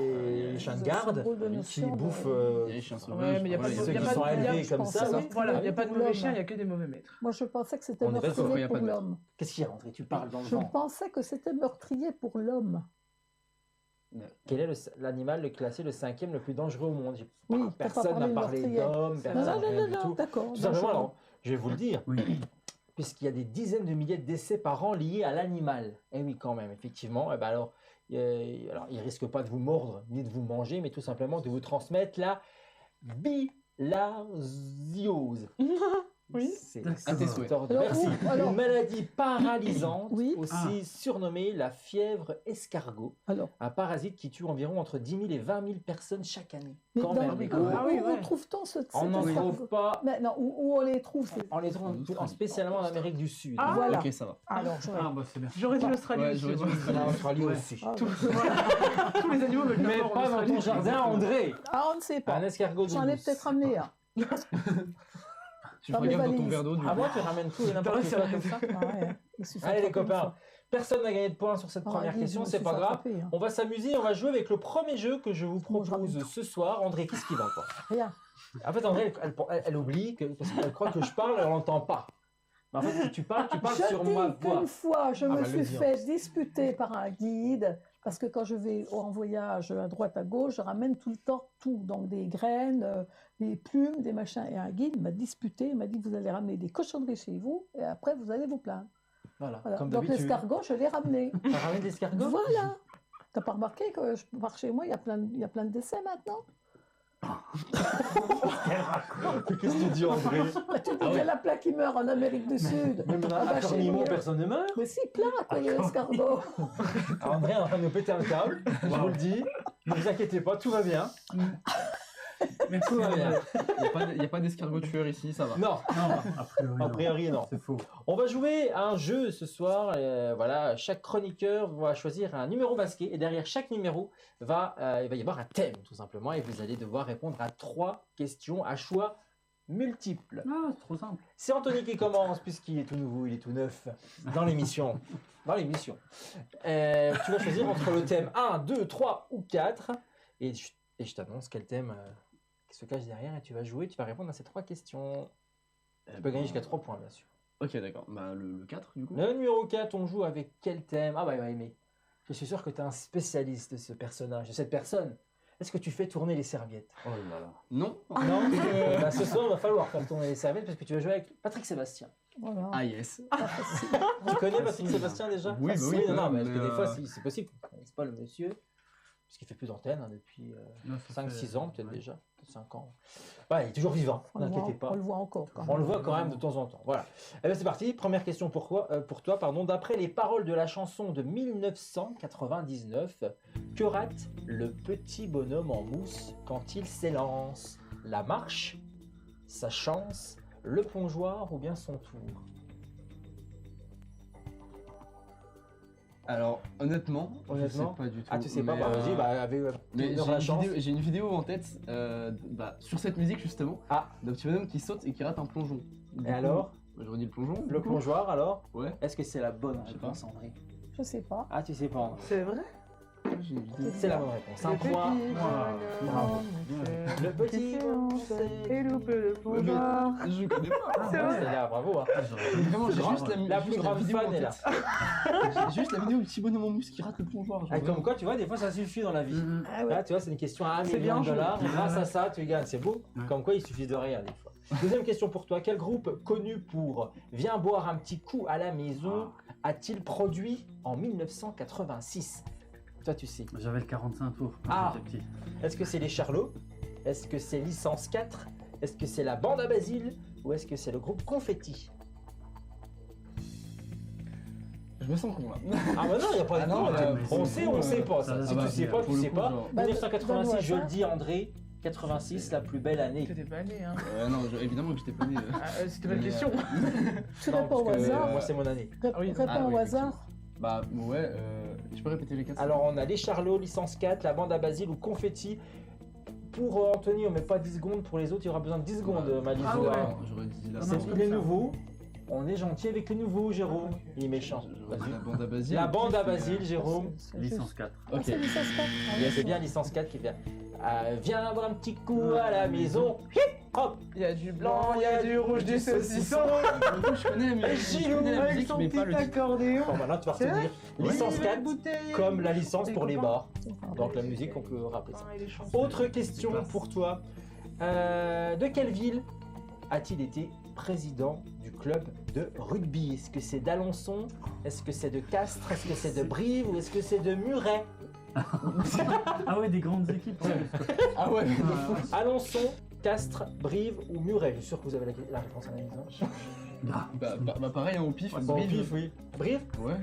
[SPEAKER 1] les chiens de garde
[SPEAKER 4] drôle de
[SPEAKER 1] qui
[SPEAKER 4] notion,
[SPEAKER 1] bouffent...
[SPEAKER 2] Il y a les chiens sauvages.
[SPEAKER 3] Ouais, mais il y a pas de-
[SPEAKER 1] ceux
[SPEAKER 3] y a
[SPEAKER 1] qui
[SPEAKER 3] pas
[SPEAKER 1] sont
[SPEAKER 3] de-
[SPEAKER 1] élevés
[SPEAKER 4] je
[SPEAKER 1] comme
[SPEAKER 4] pense,
[SPEAKER 1] ça,
[SPEAKER 4] c'est
[SPEAKER 1] oui.
[SPEAKER 4] ça.
[SPEAKER 3] Voilà, il n'y a
[SPEAKER 4] Oui,
[SPEAKER 3] pas de
[SPEAKER 4] pour
[SPEAKER 3] mauvais
[SPEAKER 4] l'homme.
[SPEAKER 3] chiens, il n'y a que des mauvais maîtres.
[SPEAKER 4] Moi, je pensais que c'était
[SPEAKER 1] On est d'accord,
[SPEAKER 2] il y
[SPEAKER 4] meurtrier
[SPEAKER 2] a
[SPEAKER 4] pour
[SPEAKER 2] pas de meurtre.
[SPEAKER 4] l'homme.
[SPEAKER 1] Qu'est-ce qu'il y a, André? Tu parles dans le
[SPEAKER 4] Je
[SPEAKER 1] vent.
[SPEAKER 4] pensais que c'était meurtrier pour l'homme.
[SPEAKER 1] Quel est l'animal classé le 5e le plus dangereux au monde?
[SPEAKER 4] Oui, t'as pas
[SPEAKER 1] Personne n'a
[SPEAKER 4] parlé
[SPEAKER 1] parlé
[SPEAKER 4] de meurtrier.
[SPEAKER 1] d'homme,
[SPEAKER 4] Non,
[SPEAKER 1] personne
[SPEAKER 4] non,
[SPEAKER 1] rien
[SPEAKER 4] non,
[SPEAKER 1] du
[SPEAKER 4] non,
[SPEAKER 1] tout.
[SPEAKER 4] d'accord.
[SPEAKER 1] Tout simplement,
[SPEAKER 4] dangereux.
[SPEAKER 1] alors, je vais vous le dire,
[SPEAKER 2] Oui.
[SPEAKER 1] puisqu'il y a des dizaines de milliers de décès par an liés à l'animal. Eh oui, quand même, effectivement. Eh ben alors, il ne risque pas de vous mordre ni de vous manger, mais tout simplement de vous transmettre la bilharziose.
[SPEAKER 3] Oui.
[SPEAKER 1] C'est
[SPEAKER 2] À tes souhaits.
[SPEAKER 1] Merci.
[SPEAKER 4] Alors-
[SPEAKER 1] Une maladie paralysante,
[SPEAKER 4] Oui.
[SPEAKER 1] aussi surnommée la fièvre escargot.
[SPEAKER 4] Alors,
[SPEAKER 1] Un parasite qui tue environ entre 10 000 et 20 000 personnes chaque année.
[SPEAKER 4] mais
[SPEAKER 1] Quand
[SPEAKER 4] dans-
[SPEAKER 1] même.
[SPEAKER 2] oui,
[SPEAKER 1] les
[SPEAKER 2] quand
[SPEAKER 1] gars.
[SPEAKER 2] même.
[SPEAKER 3] Ah oui,
[SPEAKER 4] où
[SPEAKER 3] ouais.
[SPEAKER 4] trouve-t-on ce
[SPEAKER 1] On n'en
[SPEAKER 4] escargot
[SPEAKER 1] trouve pas.
[SPEAKER 4] Mais non, où on les trouve
[SPEAKER 1] On les trouve spécialement en Amérique du Sud.
[SPEAKER 3] Ah,
[SPEAKER 4] Voilà.
[SPEAKER 2] Ok, ça va.
[SPEAKER 4] Alors, j'aurais-
[SPEAKER 2] Ah, bah c'est bien.
[SPEAKER 3] J'aurais dit l'Australie
[SPEAKER 2] Ouais,
[SPEAKER 3] aussi.
[SPEAKER 2] j'aurais dit
[SPEAKER 3] moi.
[SPEAKER 2] l'Australie.
[SPEAKER 1] En Australie
[SPEAKER 2] Ouais.
[SPEAKER 1] aussi.
[SPEAKER 4] Ah,
[SPEAKER 3] Tous tous les animaux veulent
[SPEAKER 1] Mais
[SPEAKER 3] d'abord en
[SPEAKER 1] pas dans
[SPEAKER 3] Australie.
[SPEAKER 1] ton jardin, André.
[SPEAKER 4] Ah, on ne sait pas.
[SPEAKER 1] Un escargot de
[SPEAKER 4] J'en ai
[SPEAKER 1] mousse.
[SPEAKER 4] peut-être ramené un.
[SPEAKER 2] Tu
[SPEAKER 4] Dans
[SPEAKER 2] feras
[SPEAKER 4] mes
[SPEAKER 2] gaffe dans ton
[SPEAKER 4] valises.
[SPEAKER 2] verre d'eau. du
[SPEAKER 1] Ah
[SPEAKER 2] coup.
[SPEAKER 1] moi, tu ramènes tout et n'importe
[SPEAKER 3] T'as
[SPEAKER 1] quoi
[SPEAKER 3] raison.
[SPEAKER 1] comme ça.
[SPEAKER 4] Ah ouais, je me suis fait
[SPEAKER 1] Allez les
[SPEAKER 4] attraper une
[SPEAKER 1] copains,
[SPEAKER 4] fois.
[SPEAKER 1] personne n'a gagné de points sur cette
[SPEAKER 4] Ah,
[SPEAKER 1] première
[SPEAKER 4] Guy,
[SPEAKER 1] question,
[SPEAKER 4] je me
[SPEAKER 1] c'est
[SPEAKER 4] suis
[SPEAKER 1] pas
[SPEAKER 4] fait
[SPEAKER 1] grave.
[SPEAKER 4] attraper, hein.
[SPEAKER 1] On va s'amuser, on va jouer avec le premier jeu que je vous
[SPEAKER 4] Bon, je ramène
[SPEAKER 1] propose ce soir. André, qu'est-ce qui va pas?
[SPEAKER 4] Rien.
[SPEAKER 1] En fait, André, elle oublie parce qu'elle croit que je parle et on l'entend pas. Mais en fait, si tu parles sur
[SPEAKER 4] Je
[SPEAKER 1] ma
[SPEAKER 4] dis
[SPEAKER 1] voix.
[SPEAKER 4] qu'une fois, je me
[SPEAKER 1] bah,
[SPEAKER 4] suis
[SPEAKER 1] le dire.
[SPEAKER 4] fait disputer par un guide, parce que quand je vais en voyage à droite, à gauche, je ramène tout le temps tout, donc des graines, des plumes, des machins. Et un guide m'a disputé, il m'a dit, vous allez ramener des cochonneries chez vous, et après, vous allez vous plaindre.
[SPEAKER 1] Voilà,
[SPEAKER 4] Voilà.
[SPEAKER 1] comme
[SPEAKER 4] Donc
[SPEAKER 1] d'habitude.
[SPEAKER 4] l'escargot, je l'ai ramené.
[SPEAKER 1] T'as ramené des escargots?
[SPEAKER 4] Voilà. T'as pas remarqué que je pars chez moi, il y a plein de décès maintenant?
[SPEAKER 1] Qu'est-ce que tu dis, André?
[SPEAKER 4] Bah, tu dis
[SPEAKER 2] Ah
[SPEAKER 4] qu'il y
[SPEAKER 2] ouais.
[SPEAKER 4] a la plaque qui meurt en Amérique du Sud.
[SPEAKER 1] Même
[SPEAKER 4] Ah bah,
[SPEAKER 1] à
[SPEAKER 4] chez
[SPEAKER 1] Cornimont,
[SPEAKER 4] nous,
[SPEAKER 1] personne ne meurt.
[SPEAKER 4] Mais si, plein à cause de l'escargot.
[SPEAKER 1] André est en train de nous péter un câble, je vous le dis. Ne vous inquiétez pas, tout va bien.
[SPEAKER 2] Merci.
[SPEAKER 1] Tout va bien.
[SPEAKER 2] Il n'y a pas d'escargot tueur ici, ça va.
[SPEAKER 1] Non,
[SPEAKER 6] Non, a priori,
[SPEAKER 1] a
[SPEAKER 6] non.
[SPEAKER 1] priori non.
[SPEAKER 6] C'est faux.
[SPEAKER 1] On va jouer à un jeu ce soir. Voilà, chaque chroniqueur va choisir un numéro masqué et derrière chaque numéro il va y avoir un thème tout simplement et vous allez devoir répondre à 3 questions à choix multiples.
[SPEAKER 6] Ah, c'est trop simple.
[SPEAKER 1] C'est Anthony qui commence puisqu'il est tout nouveau, il est tout neuf dans l'émission. Dans l'émission. Tu vas choisir entre le thème 1, 2, 3 ou 4 et je t'annonce quel thème se cache derrière et tu vas jouer, tu vas répondre à ces 3 questions. Tu peux gagner jusqu'à 3 points bien sûr.
[SPEAKER 2] Ok, d'accord. Bah, le 4, du coup.
[SPEAKER 1] Le numéro 4, on joue avec quel thème? Ah bah il va aimer. Je suis sûr que tu es un spécialiste de ce personnage, de cette personne. Est-ce que tu fais tourner les serviettes?
[SPEAKER 6] Oh là là.
[SPEAKER 2] Non.
[SPEAKER 1] Non. Bah, ce soir, il va falloir faire tourner les serviettes parce que tu vas jouer avec Patrick Sébastien.
[SPEAKER 4] Voilà.
[SPEAKER 2] Ah, yes.
[SPEAKER 4] Pas facile.
[SPEAKER 1] Tu connais Patrick Sébastien déjà?
[SPEAKER 2] Oui, bah oui,
[SPEAKER 1] non,
[SPEAKER 2] quand
[SPEAKER 1] mais
[SPEAKER 2] même,
[SPEAKER 1] parce que des
[SPEAKER 2] mais,
[SPEAKER 1] fois, c'est possible. C'est pas le monsieur. Parce qu'il fait plus d'antenne depuis
[SPEAKER 6] Non, ça
[SPEAKER 1] 5-6
[SPEAKER 6] fait-
[SPEAKER 1] ans, peut-être
[SPEAKER 6] ouais.
[SPEAKER 1] déjà. Peut-être 5 ans. Ouais, il est toujours vivant,
[SPEAKER 4] On le voit-
[SPEAKER 1] n'inquiétez pas.
[SPEAKER 4] On le voit encore. Quand
[SPEAKER 1] On
[SPEAKER 4] même.
[SPEAKER 1] le voit quand même de temps en temps. Voilà. Eh bien, c'est parti. Première question pour toi. D'après les paroles de la chanson de 1999, que rate le petit bonhomme en mousse quand il s'élance? La marche, sa chance, le plongeoir ou bien son tour?
[SPEAKER 2] Alors, honnêtement, je sais pas du tout.
[SPEAKER 1] Ah, tu sais pas?
[SPEAKER 2] mais,
[SPEAKER 1] Bah, vas-y, bah, avec
[SPEAKER 2] mais
[SPEAKER 1] la chance.
[SPEAKER 2] j'ai une vidéo en tête sur cette musique justement.
[SPEAKER 1] Ah.
[SPEAKER 2] D'un petit bonhomme qui saute et qui rate un plongeon. Du
[SPEAKER 1] Et
[SPEAKER 2] coup,
[SPEAKER 1] alors?
[SPEAKER 2] j'aurais dit le plongeon.
[SPEAKER 1] Le plongeoir, alors?
[SPEAKER 2] Ouais.
[SPEAKER 1] Est-ce que c'est la bonne
[SPEAKER 2] Je sais
[SPEAKER 1] réponse, André?
[SPEAKER 4] Je sais pas.
[SPEAKER 1] Ah, tu sais pas, André.
[SPEAKER 3] C'est vrai?
[SPEAKER 2] J'ai une vidéo.
[SPEAKER 1] C'est la bonne réponse. Un
[SPEAKER 3] Le
[SPEAKER 1] point.
[SPEAKER 3] petit
[SPEAKER 6] Bravo.
[SPEAKER 3] bonhomme
[SPEAKER 1] Le petit
[SPEAKER 3] et loupe le plongeoir.
[SPEAKER 2] Je connais pas.
[SPEAKER 3] C'est vrai?
[SPEAKER 1] C'est là, bravo. Hein.
[SPEAKER 2] Mais vraiment, j'ai
[SPEAKER 1] Grand-
[SPEAKER 2] juste
[SPEAKER 1] la
[SPEAKER 2] juste
[SPEAKER 1] plus grande
[SPEAKER 2] vidéo
[SPEAKER 1] fan
[SPEAKER 2] en
[SPEAKER 1] est là.
[SPEAKER 2] tête. J'ai juste la vidéo du petit bonhomme en mousse qui rate le plongeoir. genre
[SPEAKER 1] Ah, comme
[SPEAKER 2] vraiment.
[SPEAKER 1] quoi, tu vois, des fois, ça suffit dans la vie.
[SPEAKER 4] Ah ouais.
[SPEAKER 1] Là, tu vois, c'est une question à 1
[SPEAKER 3] C'est
[SPEAKER 1] million
[SPEAKER 3] bien
[SPEAKER 1] de dollars.
[SPEAKER 3] joué.
[SPEAKER 1] Et grâce à ça, tu gagnes. C'est beau.
[SPEAKER 6] Ouais.
[SPEAKER 1] Comme quoi, il suffit de rien, des fois. Deuxième question pour toi. Quel groupe connu pour Viens boire un petit coup à la maison a-t-il produit en 1986? Toi, tu sais.
[SPEAKER 6] J'avais le 45 tours quand
[SPEAKER 1] Ah.
[SPEAKER 6] j'étais petit.
[SPEAKER 1] Est-ce que c'est les Charlots? Est-ce que c'est Licence 4? Est-ce que c'est la bande à Basile? Ou est-ce que c'est le groupe Confetti?
[SPEAKER 2] Je me sens con là.
[SPEAKER 1] Ah bah non, il n'y a pas de
[SPEAKER 2] Ah non,
[SPEAKER 1] doute.
[SPEAKER 2] mais
[SPEAKER 1] On
[SPEAKER 6] c'est
[SPEAKER 1] sait,
[SPEAKER 6] bon,
[SPEAKER 1] on sait pas ça.
[SPEAKER 6] ça,
[SPEAKER 1] Si
[SPEAKER 6] bah,
[SPEAKER 1] tu sais pas,
[SPEAKER 2] pour
[SPEAKER 1] tu
[SPEAKER 2] le
[SPEAKER 1] sais
[SPEAKER 2] coup,
[SPEAKER 1] pas.
[SPEAKER 2] genre-
[SPEAKER 4] Bah,
[SPEAKER 1] 1986, je le
[SPEAKER 4] donne-moi ça.
[SPEAKER 1] dis, André. 86, la plus belle année.
[SPEAKER 3] T'étais pas né, hein.
[SPEAKER 2] Non, évidemment que j'étais pas né.
[SPEAKER 3] C'était pas une
[SPEAKER 2] Mais,
[SPEAKER 3] question.
[SPEAKER 4] Tu
[SPEAKER 1] Non,
[SPEAKER 4] réponds au
[SPEAKER 1] parce que,
[SPEAKER 4] hasard.
[SPEAKER 1] moi, c'est mon année.
[SPEAKER 3] oui.
[SPEAKER 4] Réponds
[SPEAKER 2] Ah,
[SPEAKER 4] au
[SPEAKER 2] oui,
[SPEAKER 4] hasard.
[SPEAKER 2] Bah ouais, je peux répéter les 4.
[SPEAKER 1] Alors, on a les Charlots, Licence 4, la bande à Basile ou Confetti. Pour Anthony, on met pas 10 secondes. Pour les autres, il y aura besoin de 10 secondes, Malice.
[SPEAKER 3] Ah ouais.
[SPEAKER 2] J'aurais dit la
[SPEAKER 1] C'est-
[SPEAKER 3] non,
[SPEAKER 1] il est
[SPEAKER 3] comme ça.
[SPEAKER 1] nouveau. On est gentil avec les nouveaux, Jérôme. Il est méchant.
[SPEAKER 2] J'aurais dit
[SPEAKER 1] Vas-y.
[SPEAKER 2] la bande à Basile.
[SPEAKER 1] La bande à Basile, Jérôme.
[SPEAKER 4] C'est
[SPEAKER 6] Licence
[SPEAKER 4] juste-
[SPEAKER 6] 4.
[SPEAKER 4] Ah,
[SPEAKER 2] Ok.
[SPEAKER 4] c'est licence 4. Ah,
[SPEAKER 1] C'est bien Licence 4 qui fait Viens avoir un petit coup à la maison. Hop.
[SPEAKER 3] Il y a du blanc, il y a du rouge, du saucisson.
[SPEAKER 2] Je connais la musique, je connais la
[SPEAKER 3] Avec
[SPEAKER 2] musique,
[SPEAKER 3] son
[SPEAKER 2] mais pas le
[SPEAKER 3] petit
[SPEAKER 2] titre.
[SPEAKER 3] accordéon.
[SPEAKER 1] Bon, maintenant tu vas
[SPEAKER 3] C'est
[SPEAKER 1] retenir licence
[SPEAKER 3] Oui,
[SPEAKER 1] 4
[SPEAKER 3] bouteille.
[SPEAKER 1] comme la licence pour les bars.
[SPEAKER 4] Enfin,
[SPEAKER 1] Donc la musique, on peut rappeler ça.
[SPEAKER 3] Ah, il est chanceux.
[SPEAKER 1] Autre question pour toi. De quelle ville a-t-il été président du club de rugby? Est-ce que c'est d'Alençon? Est-ce que c'est de Castres? Est-ce que c'est de Brive? Ou est-ce que c'est de Muret?
[SPEAKER 6] Ah ouais, des grandes équipes.
[SPEAKER 2] Ah ouais.
[SPEAKER 1] Alençon, Castres, Brive ou Muret? Je suis sûr que vous avez la réponse à la maison.
[SPEAKER 2] Bah pareil, hein, au pif.
[SPEAKER 1] Bon,
[SPEAKER 2] Brive.
[SPEAKER 1] pif, oui. Brive?
[SPEAKER 2] Ouais.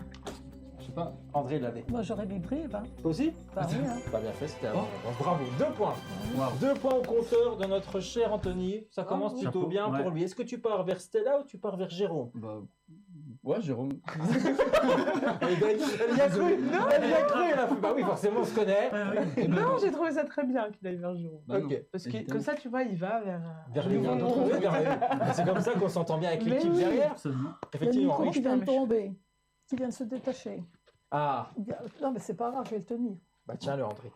[SPEAKER 2] Je sais pas.
[SPEAKER 1] André l'avait.
[SPEAKER 4] moi, j'aurais mis Brive. Hein.
[SPEAKER 1] Toi aussi?
[SPEAKER 4] Bah oui, hein.
[SPEAKER 1] Pas bien fait, c'était
[SPEAKER 2] Oh.
[SPEAKER 1] avant. Bravo, 2 points.
[SPEAKER 6] Waouh.
[SPEAKER 1] 2 points au compteur de notre cher Anthony. Ça commence plutôt
[SPEAKER 6] Chapeau,
[SPEAKER 1] bien
[SPEAKER 6] ouais.
[SPEAKER 1] pour lui. Est-ce que tu pars vers Stella ou tu pars vers Jérôme?
[SPEAKER 2] Bah. Ouais, Jérôme.
[SPEAKER 1] Elle y a cru. Non, elle y a cru. Elle a fait, bah oui, forcément, on se connaît.
[SPEAKER 3] Non, j'ai trouvé ça très bien qu'il aille vers Jérôme.
[SPEAKER 2] Bah non,
[SPEAKER 1] Ok.
[SPEAKER 3] Parce que
[SPEAKER 2] évidemment.
[SPEAKER 3] comme ça, tu vois, il va vers.
[SPEAKER 1] Vers les
[SPEAKER 3] nouveau
[SPEAKER 1] liens.
[SPEAKER 3] nom.
[SPEAKER 1] Oui, vers les- C'est comme ça qu'on s'entend bien avec
[SPEAKER 3] Mais
[SPEAKER 1] l'équipe
[SPEAKER 3] oui.
[SPEAKER 1] derrière.
[SPEAKER 6] Absolument.
[SPEAKER 4] Il y a
[SPEAKER 1] Effectivement.
[SPEAKER 4] Nico
[SPEAKER 1] oui.
[SPEAKER 4] qui vient de
[SPEAKER 3] Putain, mais
[SPEAKER 4] tomber, qui vient de se détacher.
[SPEAKER 1] Ah,
[SPEAKER 4] Non, mais c'est pas grave, je vais le tenir.
[SPEAKER 1] bah tiens-le, André.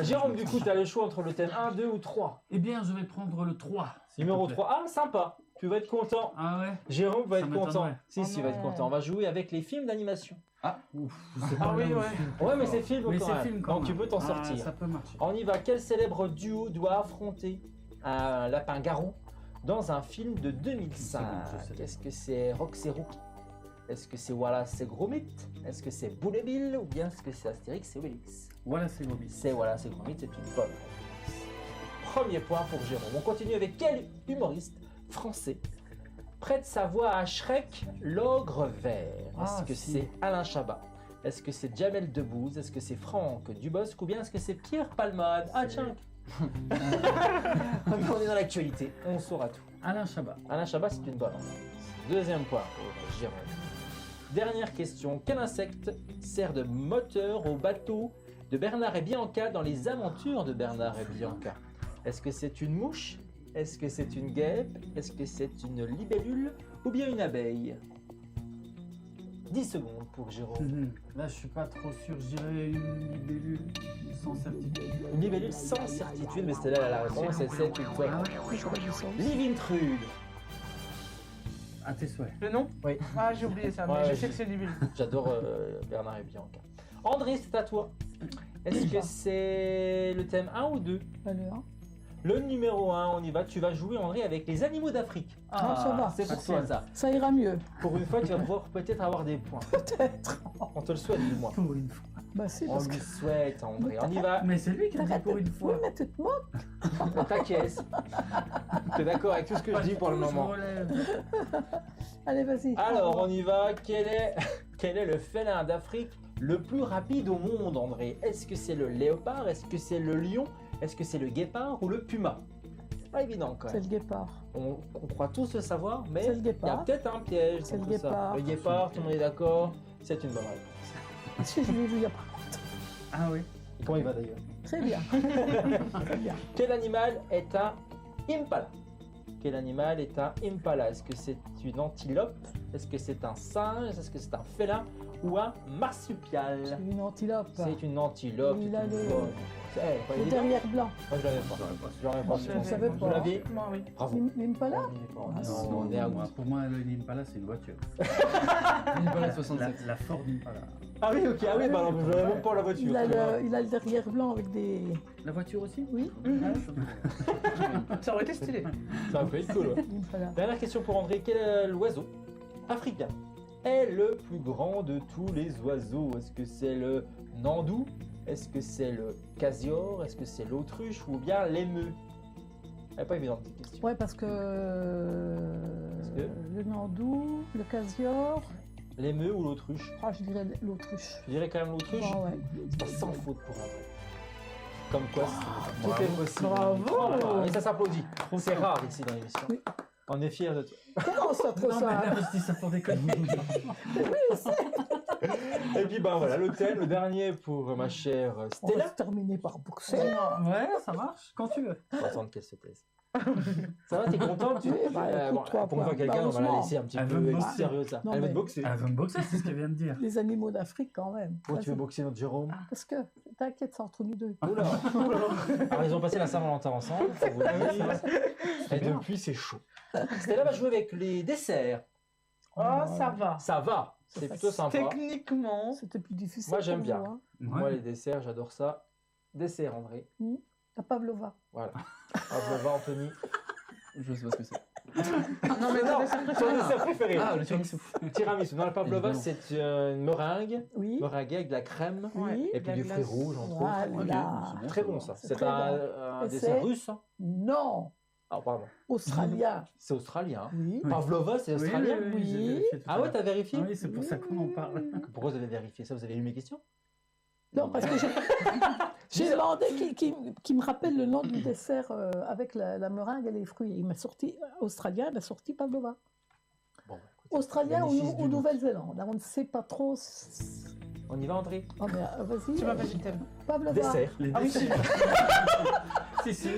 [SPEAKER 1] Jérôme, du coup, tu as le choix entre le thème 1, 2 ou 3.
[SPEAKER 6] Eh bien, je vais prendre le 3. s'il
[SPEAKER 1] Numéro
[SPEAKER 6] te plaît.
[SPEAKER 1] 3. Ah, sympa. Tu vas être content.
[SPEAKER 6] Ah ouais.
[SPEAKER 1] Jérôme va
[SPEAKER 6] Ça
[SPEAKER 1] être content.
[SPEAKER 6] m'étonnerait.
[SPEAKER 1] Si,
[SPEAKER 3] Oh
[SPEAKER 1] si, il va être
[SPEAKER 4] non.
[SPEAKER 1] content. On va jouer avec les films d'animation.
[SPEAKER 6] Ouf, je sais
[SPEAKER 3] Ah
[SPEAKER 6] pas
[SPEAKER 3] oui,
[SPEAKER 6] là où
[SPEAKER 3] ouais.
[SPEAKER 6] je suis.
[SPEAKER 1] Ouais, mais c'est film
[SPEAKER 6] Mais
[SPEAKER 1] quand
[SPEAKER 6] c'est
[SPEAKER 1] même.
[SPEAKER 6] film quand
[SPEAKER 1] Donc tu
[SPEAKER 6] même.
[SPEAKER 1] peux t'en
[SPEAKER 6] Ah,
[SPEAKER 1] sortir.
[SPEAKER 6] Ça peut marcher.
[SPEAKER 1] On y va. Quel célèbre duo doit affronter un lapin-garou dans un film de 2005?
[SPEAKER 6] Je sais.
[SPEAKER 1] Est-ce que c'est Rox et Rookie? Est-ce que c'est Wallace et Gromit? Est-ce que c'est Boule et Bill? Ou bien est-ce que c'est Astérix et Obélix?
[SPEAKER 6] Voilà, c'est Bobby.
[SPEAKER 1] C'est Wallace et Gromit, c'est une bonne réponse. Premier point pour Jérôme. On continue avec quel humoriste français prête sa voix à Shrek, l'ogre vert? Est-ce
[SPEAKER 6] Ah,
[SPEAKER 1] que
[SPEAKER 6] si.
[SPEAKER 1] c'est Alain Chabat? Est-ce que c'est Jamel Debbouze? Est-ce que c'est Franck Dubosc? Ou bien est-ce que c'est Pierre Palmade? Ah tiens. On est dans l'actualité, on saura tout.
[SPEAKER 6] Alain Chabat.
[SPEAKER 1] Alain Chabat, c'est une bonne réponse. Deuxième point pour Jérôme. Dernière question. Quel insecte sert de moteur au bateau de Bernard et Bianca dans les aventures de Bernard et Bianca? Est-ce que c'est une mouche? Est-ce que c'est une guêpe? Est-ce que c'est une libellule? Ou bien une abeille? 10 secondes pour Jérôme.
[SPEAKER 6] Là, je suis pas trop sûr. Je dirais une libellule sans certitude.
[SPEAKER 1] Une libellule sans certitude, mais c'était là la réponse. Et c'est une fois.
[SPEAKER 6] Ah ouais.
[SPEAKER 4] J'aurais dit ça aussi.
[SPEAKER 1] Livintrude.
[SPEAKER 6] À tes souhaits.
[SPEAKER 3] Le nom?
[SPEAKER 1] Oui.
[SPEAKER 3] Ah, j'ai oublié ça, mais
[SPEAKER 1] Ouais,
[SPEAKER 3] je
[SPEAKER 1] ouais,
[SPEAKER 3] sais que c'est Libellule.
[SPEAKER 1] J'adore Bernard et Bianca. André, c'est à toi. Est-ce que c'est le thème 1 ou 2?
[SPEAKER 4] Allez, hein.
[SPEAKER 1] Le numéro 1, on y va. Tu vas jouer, André, avec les animaux d'Afrique.
[SPEAKER 4] Ah, ça va.
[SPEAKER 1] C'est pour toi, ça.
[SPEAKER 4] Ça ira mieux,
[SPEAKER 1] Pour une fois, tu vas pouvoir peut-être avoir des points.
[SPEAKER 4] peut-être.
[SPEAKER 1] On te le souhaite, du moins.
[SPEAKER 6] Pour une fois.
[SPEAKER 4] Bah si,
[SPEAKER 1] On
[SPEAKER 4] parce
[SPEAKER 1] lui
[SPEAKER 4] que...
[SPEAKER 1] souhaite, André. On y va.
[SPEAKER 6] Mais c'est lui qui l'a dit pour une
[SPEAKER 4] Oui,
[SPEAKER 6] fois.
[SPEAKER 4] mais tu te moques.
[SPEAKER 1] Ta caisse. Tu es d'accord avec tout ce que je dis pour le moment?
[SPEAKER 4] Allez, vas-y.
[SPEAKER 1] Alors, on y va. Quel est le félin d'Afrique le plus rapide au monde, André? Est-ce que c'est le léopard? Est-ce que c'est le lion? Est-ce que c'est le guépard ou le puma? C'est pas évident, quand
[SPEAKER 4] C'est
[SPEAKER 1] même.
[SPEAKER 4] le guépard.
[SPEAKER 1] On croit tous le savoir, mais
[SPEAKER 4] C'est le
[SPEAKER 1] il y a
[SPEAKER 4] guépard.
[SPEAKER 1] peut-être un piège.
[SPEAKER 4] C'est
[SPEAKER 1] dans
[SPEAKER 4] le
[SPEAKER 1] tout ça.
[SPEAKER 4] guépard.
[SPEAKER 1] Le guépard, tout le monde est d'accord. C'est une bonne réponse.
[SPEAKER 4] Si, je l'ai vu il y a pas.
[SPEAKER 6] Ah oui.
[SPEAKER 1] Et comment il va d'ailleurs?
[SPEAKER 4] Très bien. Très bien.
[SPEAKER 1] Quel animal est un impala? Quel animal est un impala? Est-ce que c'est une antilope? Est-ce que c'est un singe? Est-ce que c'est un félin ou un marsupial?
[SPEAKER 4] C'est une antilope.
[SPEAKER 1] C'est une antilope.
[SPEAKER 4] Il
[SPEAKER 1] c'est
[SPEAKER 4] a
[SPEAKER 1] une
[SPEAKER 4] le-
[SPEAKER 1] bonne. Pas
[SPEAKER 4] Le
[SPEAKER 1] évident.
[SPEAKER 4] derrière blanc.
[SPEAKER 1] Moi je l'avais pas. Je l'aurais pas.
[SPEAKER 3] Je
[SPEAKER 4] On savait
[SPEAKER 1] Vous
[SPEAKER 4] pas.
[SPEAKER 1] l'aviez?
[SPEAKER 3] Moi, oui.
[SPEAKER 1] Bravo.
[SPEAKER 4] Même pas là.
[SPEAKER 1] Non,
[SPEAKER 4] Ah, si.
[SPEAKER 1] on est à
[SPEAKER 6] Moi,
[SPEAKER 1] bout.
[SPEAKER 6] pour moi, le Impala, c'est une voiture.
[SPEAKER 2] Impala 67.
[SPEAKER 6] La Ford Impala.
[SPEAKER 1] Ah oui, ok. Ah oui, bah alors je l'avais même pas la voiture.
[SPEAKER 4] Il a,
[SPEAKER 1] tu vois.
[SPEAKER 4] il a le derrière blanc avec des...
[SPEAKER 6] La voiture aussi.
[SPEAKER 4] Oui,
[SPEAKER 3] Ça aurait été stylé.
[SPEAKER 1] Ça peut être cool. Ouais.
[SPEAKER 4] voilà.
[SPEAKER 1] Dernière question pour André. Quel est l'oiseau africain est le plus grand de tous les oiseaux? Est-ce que c'est le nandou? Est-ce que c'est le casior? Est-ce que c'est l'autruche ou bien l'émeu? Elle n'est pas évidente cette question.
[SPEAKER 4] Ouais, parce que...
[SPEAKER 1] que
[SPEAKER 4] le nandou, le casior...
[SPEAKER 1] L'émeu ou l'autruche?
[SPEAKER 4] Ah, je dirais l'autruche.
[SPEAKER 1] Je dirais quand même l'autruche.
[SPEAKER 4] Bon, ouais.
[SPEAKER 1] C'est pas sans faute pour André. Comme quoi, tout est possible.
[SPEAKER 3] Bravo.
[SPEAKER 1] Et ça s'applaudit. C'est rare ici dans l'émission.
[SPEAKER 4] Oui.
[SPEAKER 1] On est fiers de toi.
[SPEAKER 4] Comment ça, trop
[SPEAKER 6] Non, mais
[SPEAKER 4] ça
[SPEAKER 6] là, je dis ça pour déconner.
[SPEAKER 1] Et puis ben voilà, le thème, le dernier pour ma chère
[SPEAKER 4] On va
[SPEAKER 1] Stella.
[SPEAKER 4] se terminer par boxer.
[SPEAKER 6] Ouais, ça marche, quand tu veux.
[SPEAKER 1] On va attendre qu'elle se taise. Ça va, t'es contente tu...
[SPEAKER 4] Oui, bah, écoute,
[SPEAKER 1] bon,
[SPEAKER 4] toi,
[SPEAKER 1] pour une fois
[SPEAKER 4] bah,
[SPEAKER 1] quelqu'un, on va la
[SPEAKER 4] heureusement.
[SPEAKER 1] laisser un petit
[SPEAKER 6] Elle
[SPEAKER 1] peu
[SPEAKER 6] veut me boxer.
[SPEAKER 1] sérieux ça.
[SPEAKER 4] Non,
[SPEAKER 1] Elle veut
[SPEAKER 4] mais-
[SPEAKER 1] te boxer.
[SPEAKER 6] Elle veut me boxer, c'est ce qu'elle vient de dire.
[SPEAKER 4] Les animaux d'Afrique, quand même.
[SPEAKER 1] Pourquoi tu veux boxer notre Jérôme?
[SPEAKER 4] Parce que, t'inquiète, c'est entre nous deux.
[SPEAKER 1] Oula. Alors ils ont passé la Saint-Valentin ensemble, faut vous le dire. Et depuis c'est chaud. Stella va jouer avec les desserts.
[SPEAKER 3] Oh, ça va.
[SPEAKER 1] Ça va, c'est plutôt sympa.
[SPEAKER 3] Techniquement,
[SPEAKER 4] C'était plus difficile.
[SPEAKER 1] Moi, j'aime
[SPEAKER 4] pour
[SPEAKER 1] bien.
[SPEAKER 4] vous, hein.
[SPEAKER 1] Moi les desserts, j'adore ça. Dessert André.
[SPEAKER 4] La pavlova.
[SPEAKER 1] Voilà. Pavlova, Anthony.
[SPEAKER 2] Je sais pas ce que c'est.
[SPEAKER 3] non mais
[SPEAKER 1] Non,
[SPEAKER 3] non, ça
[SPEAKER 1] ton dessert préféré.
[SPEAKER 2] Ah, le tiramisu.
[SPEAKER 1] Tiramisu. Non, la pavlova,
[SPEAKER 2] Évidemment.
[SPEAKER 1] c'est une meringue.
[SPEAKER 4] Oui.
[SPEAKER 1] Meringue avec de la crème.
[SPEAKER 4] Oui.
[SPEAKER 1] Et puis
[SPEAKER 3] la
[SPEAKER 1] du fruit
[SPEAKER 3] glace.
[SPEAKER 1] rouge, entre autres.
[SPEAKER 4] Voilà.
[SPEAKER 2] Ok, c'est
[SPEAKER 1] Très bon ça.
[SPEAKER 4] C'est
[SPEAKER 1] C'est
[SPEAKER 4] très
[SPEAKER 1] un
[SPEAKER 4] Et
[SPEAKER 1] dessert
[SPEAKER 4] c'est-
[SPEAKER 1] russe. Hein.
[SPEAKER 4] Non.
[SPEAKER 1] Ah, pardon.
[SPEAKER 4] Australien.
[SPEAKER 1] C'est australien. hein.
[SPEAKER 4] Oui.
[SPEAKER 6] Oui.
[SPEAKER 1] Pavlova, c'est australien.
[SPEAKER 6] j'ai
[SPEAKER 4] Oui.
[SPEAKER 6] vérifié tout
[SPEAKER 1] Ah
[SPEAKER 6] à
[SPEAKER 1] ouais,
[SPEAKER 6] l'heure.
[SPEAKER 1] t'as vérifié?
[SPEAKER 6] Oui, c'est pour ça qu'on en parle.
[SPEAKER 1] Pourquoi vous avez vérifié ça? Vous avez lu mes questions?
[SPEAKER 4] Non, parce que j'ai demandé qu'il me rappelle le nom du dessert avec la meringue et les fruits. Il m'a sorti australien, il m'a sorti pavlova.
[SPEAKER 1] Bon, écoutez,
[SPEAKER 4] Australien
[SPEAKER 1] bénéfice du
[SPEAKER 4] ou
[SPEAKER 1] doute.
[SPEAKER 4] Nouvelle-Zélande. On ne sait pas trop.
[SPEAKER 1] On y va, André?
[SPEAKER 4] Oh, mais vas-y.
[SPEAKER 3] tu m'as pas dit le thème.
[SPEAKER 4] Pavlova.
[SPEAKER 1] Dessert.
[SPEAKER 6] Les
[SPEAKER 3] Ah oui,
[SPEAKER 6] déchets. Si, si.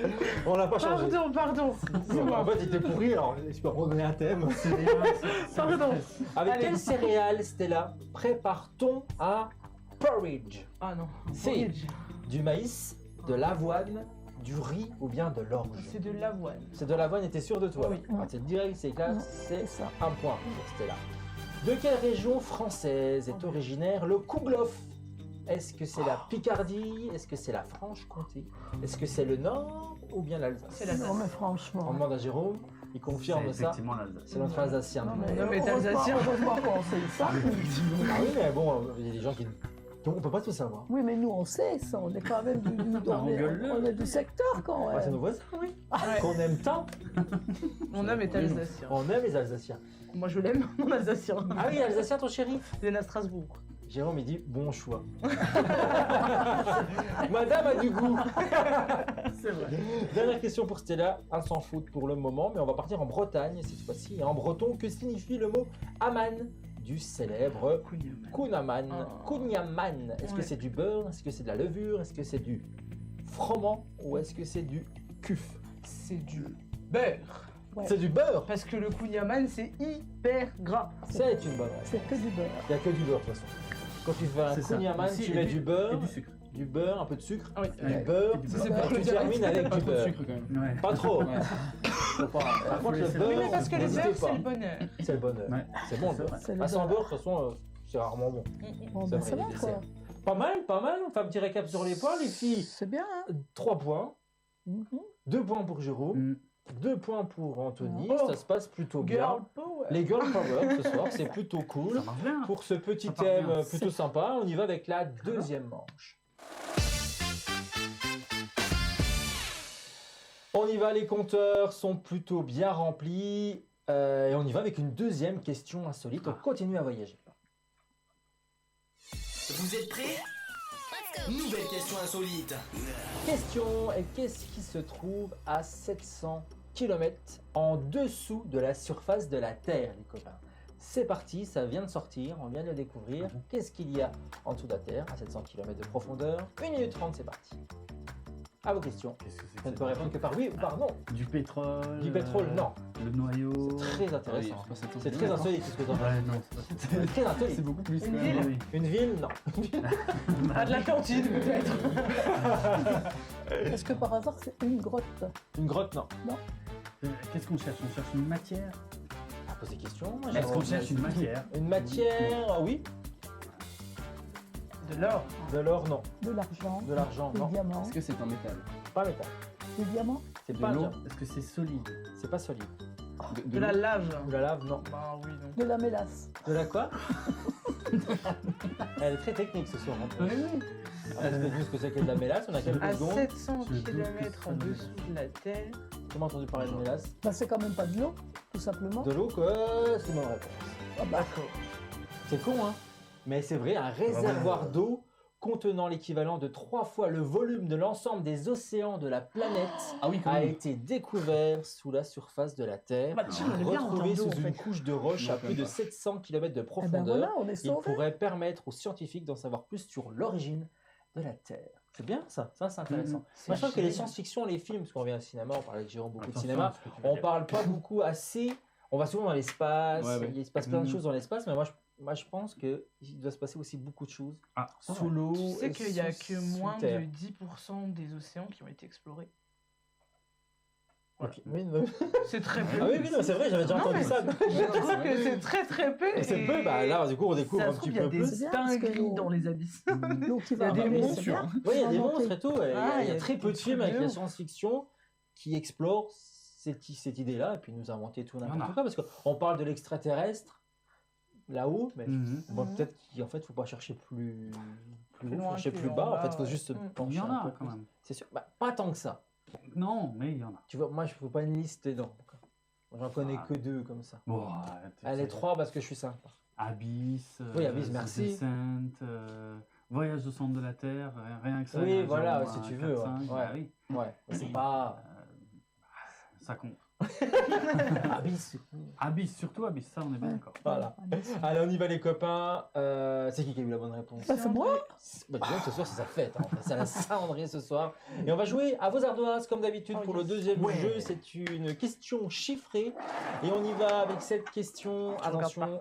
[SPEAKER 1] On l'a pas changé.
[SPEAKER 3] Pardon.
[SPEAKER 1] En fait, il était pourri, alors je peux redonner un thème.
[SPEAKER 6] C'est rien, c'est-
[SPEAKER 3] Pardon.
[SPEAKER 1] Avec
[SPEAKER 3] Allez.
[SPEAKER 1] quelle céréale, Stella, prépare-t-on un porridge?
[SPEAKER 3] Ah non.
[SPEAKER 1] C'est
[SPEAKER 3] Porridge.
[SPEAKER 1] du maïs, de l'avoine, du riz ou bien de l'orge?
[SPEAKER 3] C'est de l'avoine.
[SPEAKER 1] C'est de l'avoine et t'es sûr de toi?
[SPEAKER 3] Oui.
[SPEAKER 1] Ah, c'est direct, c'est clair,
[SPEAKER 4] Mm.
[SPEAKER 1] c'est
[SPEAKER 4] C'est ça.
[SPEAKER 1] un point pour Stella. De quelle région française est originaire le kouglof? Est-ce que c'est la Picardie? Est-ce que c'est la Franche-Comté? Est-ce que c'est le Nord ou bien l'Alsace?
[SPEAKER 3] C'est l'Alsace.
[SPEAKER 4] Non, mais
[SPEAKER 1] On
[SPEAKER 4] franchement.
[SPEAKER 1] demande à Jérôme, il confirme
[SPEAKER 6] C'est
[SPEAKER 1] ça.
[SPEAKER 6] effectivement l'Alsace.
[SPEAKER 1] C'est notre Alsacien.
[SPEAKER 4] Non, mais
[SPEAKER 3] Non, mais t'es
[SPEAKER 4] heureusement-
[SPEAKER 3] alsacien.
[SPEAKER 4] heureusement qu'on sait ça.
[SPEAKER 1] Ah oui, mais bon, il y a des gens qui... Donc on peut pas tout savoir.
[SPEAKER 4] Oui, mais nous, on sait ça. On est quand même
[SPEAKER 6] Engueule-le.
[SPEAKER 4] on est du secteur quand
[SPEAKER 1] Ouais, c'est
[SPEAKER 4] même.
[SPEAKER 1] nos voisins, oui.
[SPEAKER 3] Ouais.
[SPEAKER 1] Qu'on aime tant.
[SPEAKER 3] Mon âme est
[SPEAKER 1] Oui,
[SPEAKER 3] alsacien.
[SPEAKER 1] On aime les Alsaciens.
[SPEAKER 3] Moi je l'aime, mon alsacien.
[SPEAKER 1] Ah oui, Alsacien, ton chéri?
[SPEAKER 3] Il est à Strasbourg.
[SPEAKER 1] Jérôme, il dit bon choix. Madame a du goût.
[SPEAKER 6] C'est vrai.
[SPEAKER 1] Dernière question pour Stella, un sans faute pour le moment, mais on va partir en Bretagne cette fois-ci. Et en breton, que signifie le mot aman du célèbre Kunaman?
[SPEAKER 3] Ah.
[SPEAKER 1] Kunyaman. Est-ce que
[SPEAKER 3] Ouais.
[SPEAKER 1] c'est du beurre? Est-ce que c'est de la levure? Est-ce que c'est du froment? Ou est-ce que c'est du cuf?
[SPEAKER 3] C'est du beurre.
[SPEAKER 4] Ouais.
[SPEAKER 1] C'est du beurre.
[SPEAKER 3] Parce que le kunyaman c'est hyper gras.
[SPEAKER 1] C'est une bonne réponse.
[SPEAKER 4] C'est que du beurre.
[SPEAKER 1] Il n'y a que du beurre de toute façon. Quand tu fais un
[SPEAKER 6] C'est ça.
[SPEAKER 1] kunyaman,
[SPEAKER 6] Aussi,
[SPEAKER 1] tu
[SPEAKER 6] et
[SPEAKER 1] mets du beurre,
[SPEAKER 6] Et du sucre.
[SPEAKER 1] un peu de sucre,
[SPEAKER 3] Ah oui.
[SPEAKER 1] du
[SPEAKER 6] Ouais.
[SPEAKER 1] beurre,
[SPEAKER 6] Et du
[SPEAKER 3] Ça,
[SPEAKER 6] beurre.
[SPEAKER 3] c'est
[SPEAKER 1] et
[SPEAKER 3] pas
[SPEAKER 1] tu
[SPEAKER 3] le
[SPEAKER 1] termines avec
[SPEAKER 2] Pas
[SPEAKER 1] du
[SPEAKER 2] trop de
[SPEAKER 1] beurre.
[SPEAKER 2] sucre quand même.
[SPEAKER 6] Ouais.
[SPEAKER 1] Pas trop.
[SPEAKER 2] Ouais.
[SPEAKER 1] Faut pas. Par contre, le
[SPEAKER 6] laisser
[SPEAKER 1] beurre,
[SPEAKER 3] Oui, mais parce que le
[SPEAKER 1] n'hésitez
[SPEAKER 3] beurre
[SPEAKER 1] pas.
[SPEAKER 3] c'est le bonheur.
[SPEAKER 1] C'est le bonheur.
[SPEAKER 6] Ouais.
[SPEAKER 1] C'est bon le
[SPEAKER 6] C'est
[SPEAKER 1] beurre.
[SPEAKER 6] vrai.
[SPEAKER 4] C'est le
[SPEAKER 1] À 100
[SPEAKER 4] beurre.
[SPEAKER 1] beurre, de toute façon, c'est rarement bon.
[SPEAKER 4] Bon,
[SPEAKER 1] C'est
[SPEAKER 4] ben,
[SPEAKER 1] vrai,
[SPEAKER 4] ça
[SPEAKER 1] les
[SPEAKER 4] va,
[SPEAKER 1] desserts.
[SPEAKER 4] quoi.
[SPEAKER 1] Pas mal. On fait un petit récap sur les points, les filles.
[SPEAKER 4] C'est bien, hein
[SPEAKER 1] 3 points.
[SPEAKER 4] Mhm.
[SPEAKER 1] 2 points pour Jérôme.
[SPEAKER 6] Mm.
[SPEAKER 1] 2 points pour Anthony.
[SPEAKER 3] Oh.
[SPEAKER 1] Ça se passe plutôt bien.
[SPEAKER 3] Girl power.
[SPEAKER 1] Les girl power ce soir, c'est plutôt cool.
[SPEAKER 6] Ça marche bien.
[SPEAKER 1] Pour ce petit
[SPEAKER 6] Ça part
[SPEAKER 1] thème
[SPEAKER 6] bien.
[SPEAKER 1] plutôt sympa, on y va avec la deuxième manche. On y va, les compteurs sont plutôt bien remplis. Et on y va avec une deuxième question insolite. On continue à voyager.
[SPEAKER 5] Vous êtes prêts? Nouvelle question insolite.
[SPEAKER 1] Question, et qu'est-ce qui se trouve à 700 km en dessous de la surface de la Terre, les copains? C'est parti, ça vient de sortir, on vient de le découvrir. Qu'est-ce qu'il y a en dessous de la Terre à 700 km de profondeur? 1 minute 30, c'est parti. À vos questions.
[SPEAKER 6] Qu'est-ce que c'est
[SPEAKER 1] On ne
[SPEAKER 6] que
[SPEAKER 1] peut
[SPEAKER 6] ça
[SPEAKER 1] répondre que par oui ou par non.
[SPEAKER 6] Du pétrole.
[SPEAKER 1] Du pétrole, non.
[SPEAKER 6] Le noyau.
[SPEAKER 1] C'est très intéressant.
[SPEAKER 2] Ah oui,
[SPEAKER 1] C'est très insolite ce que t'en
[SPEAKER 6] Ouais,
[SPEAKER 1] penses.
[SPEAKER 6] non.
[SPEAKER 1] C'est très insolite.
[SPEAKER 2] C'est beaucoup plus.
[SPEAKER 3] Une
[SPEAKER 2] quand
[SPEAKER 3] ville.
[SPEAKER 2] même.
[SPEAKER 6] Oui.
[SPEAKER 1] Une ville, non.
[SPEAKER 3] Ah, de la cantine peut-être.
[SPEAKER 4] Est-ce que par hasard, c'est une grotte?
[SPEAKER 1] Une grotte, non.
[SPEAKER 6] Qu'est-ce qu'on cherche? On cherche une matière.
[SPEAKER 1] Ah, pose des questions. moi,
[SPEAKER 6] Est-ce qu'on
[SPEAKER 1] j'aimerais-
[SPEAKER 6] cherche une matière?
[SPEAKER 1] Une matière, oui.
[SPEAKER 3] De l'or.
[SPEAKER 1] De l'or, non.
[SPEAKER 4] De l'argent?
[SPEAKER 1] De l'argent,
[SPEAKER 4] Des
[SPEAKER 1] non.
[SPEAKER 4] diamants?
[SPEAKER 2] Est-ce que c'est un métal?
[SPEAKER 1] Pas métal.
[SPEAKER 4] Des diamants?
[SPEAKER 1] C'est
[SPEAKER 2] De
[SPEAKER 1] pas un
[SPEAKER 2] l'eau.
[SPEAKER 1] diamant.
[SPEAKER 6] Est-ce que c'est solide?
[SPEAKER 1] C'est pas solide.
[SPEAKER 3] De la
[SPEAKER 2] l'eau.
[SPEAKER 3] lave.
[SPEAKER 1] De la lave, non.
[SPEAKER 3] Bah oui, non.
[SPEAKER 4] De la mélasse?
[SPEAKER 1] De la quoi? Elle est très technique ce soir.
[SPEAKER 6] Oui, oui.
[SPEAKER 1] Explique-nous ce que c'est que de la mélasse. On a quelques
[SPEAKER 3] À
[SPEAKER 1] secondes.
[SPEAKER 3] 700
[SPEAKER 6] Je doute que
[SPEAKER 3] km
[SPEAKER 6] ça
[SPEAKER 3] en
[SPEAKER 6] ne-
[SPEAKER 3] dessous de la Terre.
[SPEAKER 1] J'ai entendu parler de mélasse.
[SPEAKER 4] Bah, c'est quand même pas de l'eau, tout simplement.
[SPEAKER 1] De l'eau, quoi. C'est une bonne réponse.
[SPEAKER 4] Ah bah,
[SPEAKER 3] D'accord.
[SPEAKER 1] C'est con, hein? Mais c'est vrai, un réservoir d'eau contenant l'équivalent de 3 fois le volume de l'ensemble des océans de la planète
[SPEAKER 2] Ah oui, quand
[SPEAKER 1] a
[SPEAKER 2] même.
[SPEAKER 1] été découvert sous la surface de la Terre,
[SPEAKER 3] Bah, tiens, on est bien en
[SPEAKER 1] retrouvé
[SPEAKER 3] termes d'eau,
[SPEAKER 1] sous
[SPEAKER 3] en
[SPEAKER 1] une
[SPEAKER 3] fait.
[SPEAKER 1] couche de roche à
[SPEAKER 2] Non,
[SPEAKER 1] plus de
[SPEAKER 2] pas.
[SPEAKER 1] 700 km de
[SPEAKER 4] Eh ben
[SPEAKER 1] profondeur.
[SPEAKER 4] voilà, on est
[SPEAKER 1] Il
[SPEAKER 4] sauvés.
[SPEAKER 1] pourrait permettre aux scientifiques d'en savoir plus sur l'origine de la Terre. C'est bien ça, c'est intéressant. Moi, je trouve que les science-fiction, les films, parce qu'on vient au cinéma, on parlait avec Jérôme beaucoup de cinéma, on parle pas beaucoup assez. On va souvent dans l'espace,
[SPEAKER 2] Ouais, ouais.
[SPEAKER 1] il se passe plein de
[SPEAKER 2] Mhm.
[SPEAKER 1] choses dans l'espace, mais moi je pense qu'il doit se passer aussi beaucoup de choses
[SPEAKER 2] Ah,
[SPEAKER 1] sous l'eau.
[SPEAKER 3] Tu sais
[SPEAKER 1] et
[SPEAKER 3] qu'il y a
[SPEAKER 1] sous-
[SPEAKER 3] que
[SPEAKER 1] sous
[SPEAKER 3] moins
[SPEAKER 1] terre.
[SPEAKER 3] de 10% des océans qui ont été explorés.
[SPEAKER 1] Ok. Oui, non.
[SPEAKER 3] C'est très peu.
[SPEAKER 1] Ah oui, oui, non, c'est vrai, j'avais déjà
[SPEAKER 3] Non,
[SPEAKER 1] entendu
[SPEAKER 3] mais
[SPEAKER 1] ça.
[SPEAKER 3] Je trouve que c'est très peu.
[SPEAKER 1] C'est
[SPEAKER 3] et
[SPEAKER 1] peu, bah là, du coup, on découvre
[SPEAKER 3] ça
[SPEAKER 1] un
[SPEAKER 3] se
[SPEAKER 1] petit
[SPEAKER 3] trouve, il y a
[SPEAKER 1] peu
[SPEAKER 3] des
[SPEAKER 1] plus.
[SPEAKER 4] C'est bien, parce que
[SPEAKER 3] dingueries
[SPEAKER 4] l'eau-
[SPEAKER 3] dans les abysses.
[SPEAKER 4] L'eau qui
[SPEAKER 3] Il y a
[SPEAKER 4] va
[SPEAKER 3] des
[SPEAKER 4] arriver,
[SPEAKER 3] monstres,
[SPEAKER 4] c'est bien.
[SPEAKER 1] Oui, il y a des
[SPEAKER 4] Inventer.
[SPEAKER 1] monstres et tout. Il y a-
[SPEAKER 3] Ah,
[SPEAKER 1] il y a
[SPEAKER 3] il y a
[SPEAKER 1] très
[SPEAKER 3] des
[SPEAKER 1] peu de films avec
[SPEAKER 3] trucs de
[SPEAKER 1] la
[SPEAKER 3] ouf.
[SPEAKER 1] science-fiction qui explorent cette idée-là et puis nous inventer tout
[SPEAKER 2] y en
[SPEAKER 1] n'importe
[SPEAKER 2] a.
[SPEAKER 1] quoi. Parce qu'on parle de l'extraterrestre là-haut, mais
[SPEAKER 2] Mhm.
[SPEAKER 1] bon,
[SPEAKER 3] Mhm.
[SPEAKER 1] peut-être qu'en fait, il ne faut pas chercher plus
[SPEAKER 3] Plus
[SPEAKER 1] haut, faut
[SPEAKER 3] loin
[SPEAKER 1] chercher
[SPEAKER 3] que
[SPEAKER 1] plus
[SPEAKER 3] en
[SPEAKER 1] bas. En
[SPEAKER 3] bas,
[SPEAKER 1] fait, il faut
[SPEAKER 3] ouais.
[SPEAKER 1] juste se
[SPEAKER 3] Mm.
[SPEAKER 1] pencher
[SPEAKER 2] Il y en
[SPEAKER 1] un peu
[SPEAKER 2] a quand
[SPEAKER 1] plus.
[SPEAKER 2] même.
[SPEAKER 1] C'est sûr. Bah, pas tant que ça.
[SPEAKER 2] Non, mais il y en a.
[SPEAKER 1] Tu vois, moi, je ne veux pas une liste dedans. J'en connais
[SPEAKER 2] Ah.
[SPEAKER 1] que 2 comme ça.
[SPEAKER 2] Bon,
[SPEAKER 1] Allez, 3 parce que je suis sympa.
[SPEAKER 2] Abyss,
[SPEAKER 1] Oui, Abyss, merci.
[SPEAKER 2] Descent, Voyage au centre de la Terre, rien que ça.
[SPEAKER 1] Oui,
[SPEAKER 2] il y en a
[SPEAKER 1] voilà,
[SPEAKER 2] genre,
[SPEAKER 1] si tu
[SPEAKER 2] 4,
[SPEAKER 1] veux, ouais.
[SPEAKER 2] 5,
[SPEAKER 1] Ouais.
[SPEAKER 2] bah oui.
[SPEAKER 1] Ouais, mais c'est pas.
[SPEAKER 2] Ça compte.
[SPEAKER 1] Abyss, c'est cool.
[SPEAKER 2] Abyss, surtout Abyss, ça on est bien
[SPEAKER 4] Ouais.
[SPEAKER 2] d'accord.
[SPEAKER 1] Voilà.
[SPEAKER 4] Bien sûr.
[SPEAKER 1] Allez, on y va les copains. C'est qui a eu la bonne réponse?
[SPEAKER 4] Bah, c'est moi.
[SPEAKER 1] Bah, dis donc, ce soir c'est sa fête, hein. C'est la Saint-André ce soir. Et on va jouer à vos ardoises comme d'habitude
[SPEAKER 3] Oh,
[SPEAKER 1] pour le
[SPEAKER 3] yes.
[SPEAKER 1] deuxième
[SPEAKER 2] Ouais.
[SPEAKER 1] jeu. C'est une question chiffrée. Et on y va avec cette question.
[SPEAKER 3] Je regarde
[SPEAKER 1] Attention,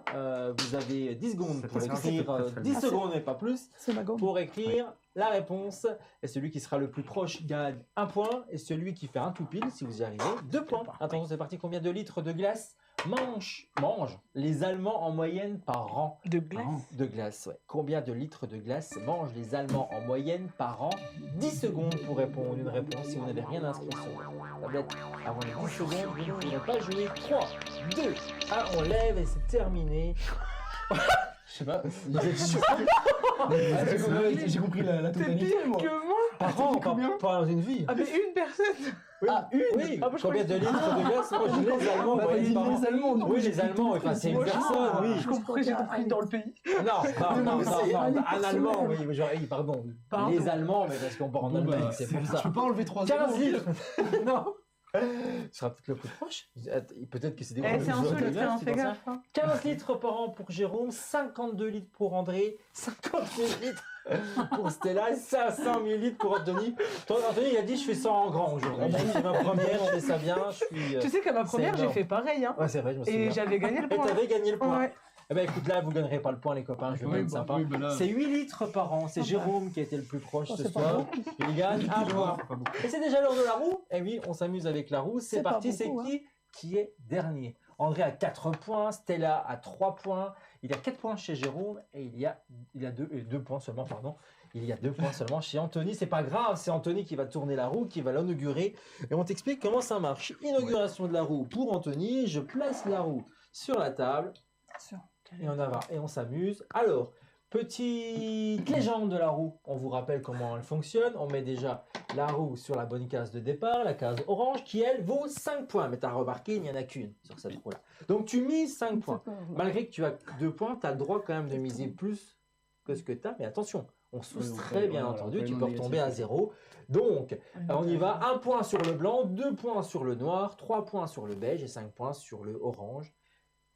[SPEAKER 1] vous avez 10 secondes
[SPEAKER 2] Cette
[SPEAKER 1] pour
[SPEAKER 2] question,
[SPEAKER 1] écrire,
[SPEAKER 2] c'était très, très
[SPEAKER 1] 10
[SPEAKER 2] bien.
[SPEAKER 1] secondes mais pas plus,
[SPEAKER 4] C'est ma gomme.
[SPEAKER 1] pour écrire la réponse. Et celui qui sera le plus proche gagne 1 point. Et celui qui fait un tout pile, si vous y arrivez, 2 points. Attention, c'est parti. Combien de litres de glace mangent les Allemands en moyenne par an?
[SPEAKER 3] De glace.
[SPEAKER 1] De glace, ouais. Combien de litres de glace mangent les Allemands en moyenne par an? 10 secondes pour répondre une réponse si vous n'avez rien inscrit sur la tablette. Avant les 10 secondes, vous ne pourrez pas jouer. 3, 2, 1, on lève et c'est terminé.
[SPEAKER 2] Je sais pas.
[SPEAKER 1] Vous êtes sûr?
[SPEAKER 2] J'ai compris la
[SPEAKER 3] T'es pire que moi.
[SPEAKER 1] Par an, pas dans une vie.
[SPEAKER 3] Ah, mais une personne.
[SPEAKER 1] Oui,
[SPEAKER 2] Ah,
[SPEAKER 1] oui.
[SPEAKER 3] Ah, moi, je
[SPEAKER 1] Combien de
[SPEAKER 3] croyais que-
[SPEAKER 1] litres de glace mangent les Allemands en
[SPEAKER 2] Bah,
[SPEAKER 1] moyenne
[SPEAKER 2] il dit
[SPEAKER 1] par an?
[SPEAKER 2] les Allemands, du coup,
[SPEAKER 1] Oui,
[SPEAKER 2] j'ai
[SPEAKER 1] les
[SPEAKER 2] pris
[SPEAKER 1] Allemands, enfin, c'est une
[SPEAKER 3] Moi,
[SPEAKER 1] personne, oui.
[SPEAKER 3] J'ai compris dans le pays.
[SPEAKER 1] Non, un Allemand,
[SPEAKER 4] personnel.
[SPEAKER 1] oui, genre, oui, pardon.
[SPEAKER 3] Pardon.
[SPEAKER 1] Les Allemands, mais parce qu'on part en
[SPEAKER 2] Bon,
[SPEAKER 1] Allemagne,
[SPEAKER 2] bah,
[SPEAKER 1] c'est pour
[SPEAKER 2] Je
[SPEAKER 1] ça.
[SPEAKER 2] peux pas enlever 3
[SPEAKER 1] 15 litres. Non. Ce sera peut-être le plus proche. Peut-être que c'est des
[SPEAKER 3] Eh, c'est
[SPEAKER 1] gros joueurs de
[SPEAKER 3] insolite,
[SPEAKER 1] glace,
[SPEAKER 3] hein,
[SPEAKER 1] tu
[SPEAKER 3] fais
[SPEAKER 1] penses ça
[SPEAKER 3] gaffe. Hein.
[SPEAKER 1] 15 litres par an pour Jérôme, 52 litres pour André, 58 litres pour Stella, et 500 millilitres pour Anthony. Toi, Anthony, il a dit je fais ça en grand aujourd'hui. C'est ma première, je fais ça bien. Je suis.
[SPEAKER 3] Tu sais qu'à ma première, j'ai
[SPEAKER 1] énorme.
[SPEAKER 3] fait pareil. Hein.
[SPEAKER 1] Ouais, c'est vrai, je me
[SPEAKER 3] Et
[SPEAKER 1] souviens.
[SPEAKER 3] j'avais gagné le
[SPEAKER 1] Et
[SPEAKER 3] point.
[SPEAKER 1] t'avais gagné le point.
[SPEAKER 3] Ouais.
[SPEAKER 1] Eh ben écoute, là, vous gagnerez pas le point, les copains. Je vais
[SPEAKER 2] Oui,
[SPEAKER 1] être
[SPEAKER 2] bah,
[SPEAKER 1] sympa.
[SPEAKER 2] oui, bah là-
[SPEAKER 1] C'est 8 litres par an. C'est
[SPEAKER 4] Ah bah.
[SPEAKER 1] Jérôme qui a été le plus proche
[SPEAKER 4] Oh,
[SPEAKER 1] ce
[SPEAKER 4] c'est pas
[SPEAKER 1] soir.
[SPEAKER 4] beaucoup.
[SPEAKER 1] Il gagne un point.
[SPEAKER 2] C'est pas beaucoup.
[SPEAKER 1] Et c'est déjà l'heure de la roue. Et oui, on s'amuse avec la roue. C'est
[SPEAKER 4] C'est pas
[SPEAKER 1] parti. C'est
[SPEAKER 4] beaucoup,
[SPEAKER 1] qui est dernier? André a 4 points, Stella a 3 points, il y a 4 points chez Jérôme et il y a 2 points seulement, pardon. Il y a 2 points seulement chez Anthony. C'est pas grave, c'est Anthony qui va tourner la roue, qui va l'inaugurer. Et on t'explique comment ça marche. Inauguration de la roue pour Anthony. Je place la roue sur la table. Et on avance et on s'amuse. Alors, petite légende de la roue. On vous rappelle comment elle fonctionne. On met déjà la roue sur la bonne case de départ, la case orange, qui elle vaut 5 points. Mais tu as remarqué, il n'y en a qu'une sur cette roue-là. Donc tu mises 5 points. Malgré que tu as 2 points, tu as le droit quand même de miser plus que ce que tu as. Mais attention, on soustrait bien entendu. Tu peux retomber à 0. Donc, on y va. 1 point sur le blanc, 2 points sur le noir, 3 points sur le beige et 5 points sur le orange.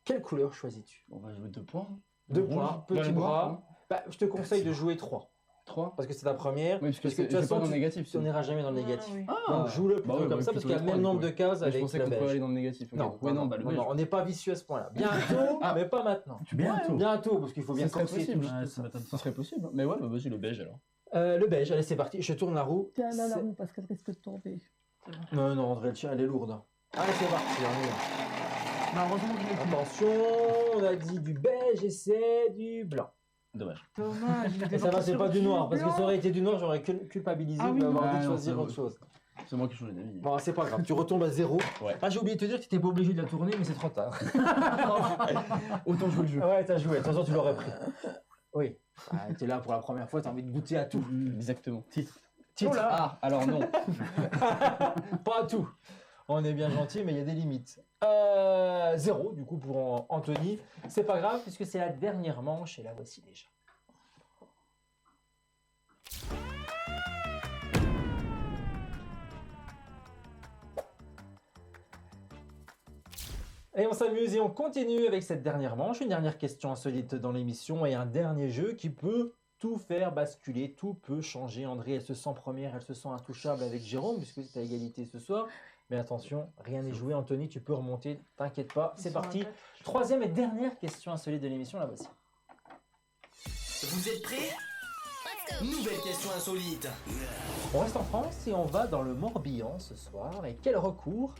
[SPEAKER 1] Quelle couleur choisis-tu?
[SPEAKER 2] On va jouer 2 points.
[SPEAKER 1] 2
[SPEAKER 2] Rouge.
[SPEAKER 1] points,
[SPEAKER 2] Dans les
[SPEAKER 1] petit
[SPEAKER 2] noirs,
[SPEAKER 1] bras. Bah, je te conseille de jouer 3.
[SPEAKER 2] 3.
[SPEAKER 1] Parce que c'est ta première.
[SPEAKER 2] Oui, parce que
[SPEAKER 1] de toute
[SPEAKER 2] je vais
[SPEAKER 1] façon,
[SPEAKER 2] pas dans le négatif.
[SPEAKER 1] tu n'iras jamais dans le négatif.
[SPEAKER 3] oui.
[SPEAKER 1] Donc joue-le plutôt
[SPEAKER 2] Bah ouais,
[SPEAKER 1] comme
[SPEAKER 2] bah,
[SPEAKER 1] ça parce
[SPEAKER 2] plutôt
[SPEAKER 1] qu'il y a le
[SPEAKER 2] le
[SPEAKER 1] même
[SPEAKER 2] trois,
[SPEAKER 1] nombre
[SPEAKER 2] du
[SPEAKER 1] de
[SPEAKER 2] coup.
[SPEAKER 1] cases
[SPEAKER 2] Je
[SPEAKER 1] avec
[SPEAKER 2] pensais
[SPEAKER 1] la
[SPEAKER 2] qu'on pouvait aller
[SPEAKER 1] beige.
[SPEAKER 2] dans le négatif. ok.
[SPEAKER 1] Non,
[SPEAKER 2] Ouais, non, bah le
[SPEAKER 1] non,
[SPEAKER 2] beige.
[SPEAKER 1] non, on n'est pas vicieux à ce point-là. Bientôt, mais pas maintenant.
[SPEAKER 2] Bientôt.
[SPEAKER 1] Bientôt, parce qu'il faut bien
[SPEAKER 2] Ça serait
[SPEAKER 1] corser
[SPEAKER 2] possible.
[SPEAKER 1] tout
[SPEAKER 2] Ouais,
[SPEAKER 1] ça.
[SPEAKER 2] ça serait possible. Mais ouais, bah vas-y, le beige alors.
[SPEAKER 1] Le beige, allez, c'est parti. Je tourne la roue.
[SPEAKER 4] Tiens, là, la
[SPEAKER 1] C'est-
[SPEAKER 4] roue, parce qu'elle risque de tomber.
[SPEAKER 1] Non, non, André, le tien, elle est lourde. Hein. Allez, c'est parti. On y va.
[SPEAKER 3] Bah, heureusement que je l'ai fait.
[SPEAKER 1] Attention, on a dit du beige et c'est du blanc.
[SPEAKER 2] Dommage.
[SPEAKER 3] Dommage.
[SPEAKER 1] Et ça va, c'est pas du noir, parce que ça aurait été du noir, j'aurais culpabilisé
[SPEAKER 3] Ah oui,
[SPEAKER 1] de avoir
[SPEAKER 2] non.
[SPEAKER 1] envie de
[SPEAKER 2] Ah non,
[SPEAKER 1] choisir
[SPEAKER 2] c'est
[SPEAKER 1] autre chose.
[SPEAKER 2] C'est moi qui change d'avis.
[SPEAKER 1] Bon, c'est pas grave, tu retombes à 0.
[SPEAKER 2] Ouais.
[SPEAKER 1] Ah, j'ai oublié de te dire que tu n'étais pas obligé de la tourner, mais c'est trop tard.
[SPEAKER 2] Autant jouer le jeu.
[SPEAKER 1] Ouais, t'as joué, de toute façon, tu l'aurais pris. Oui. Ah, t'es là pour la première fois, t'as envie de goûter à tout.
[SPEAKER 2] Exactement. Titre.
[SPEAKER 1] Titre.
[SPEAKER 2] Ah, alors non.
[SPEAKER 1] Pas à tout. On est bien gentil, mais il y a des limites. 0, du coup, pour Anthony. C'est pas grave, puisque c'est la dernière manche, et la voici déjà. Et on s'amuse et on continue avec cette dernière manche, une dernière question insolite dans l'émission et un dernier jeu qui peut tout faire basculer, tout peut changer. André, elle se sent première, elle se sent intouchable avec Jérôme puisque c'est à égalité ce soir. Mais attention, rien n'est joué. Anthony, tu peux remonter, t'inquiète pas. C'est parti. Troisième et dernière question insolite de l'émission, la voici.
[SPEAKER 5] Vous êtes prêts? Nouvelle question insolite.
[SPEAKER 1] On reste en France et on va dans le Morbihan ce soir. Et quel recours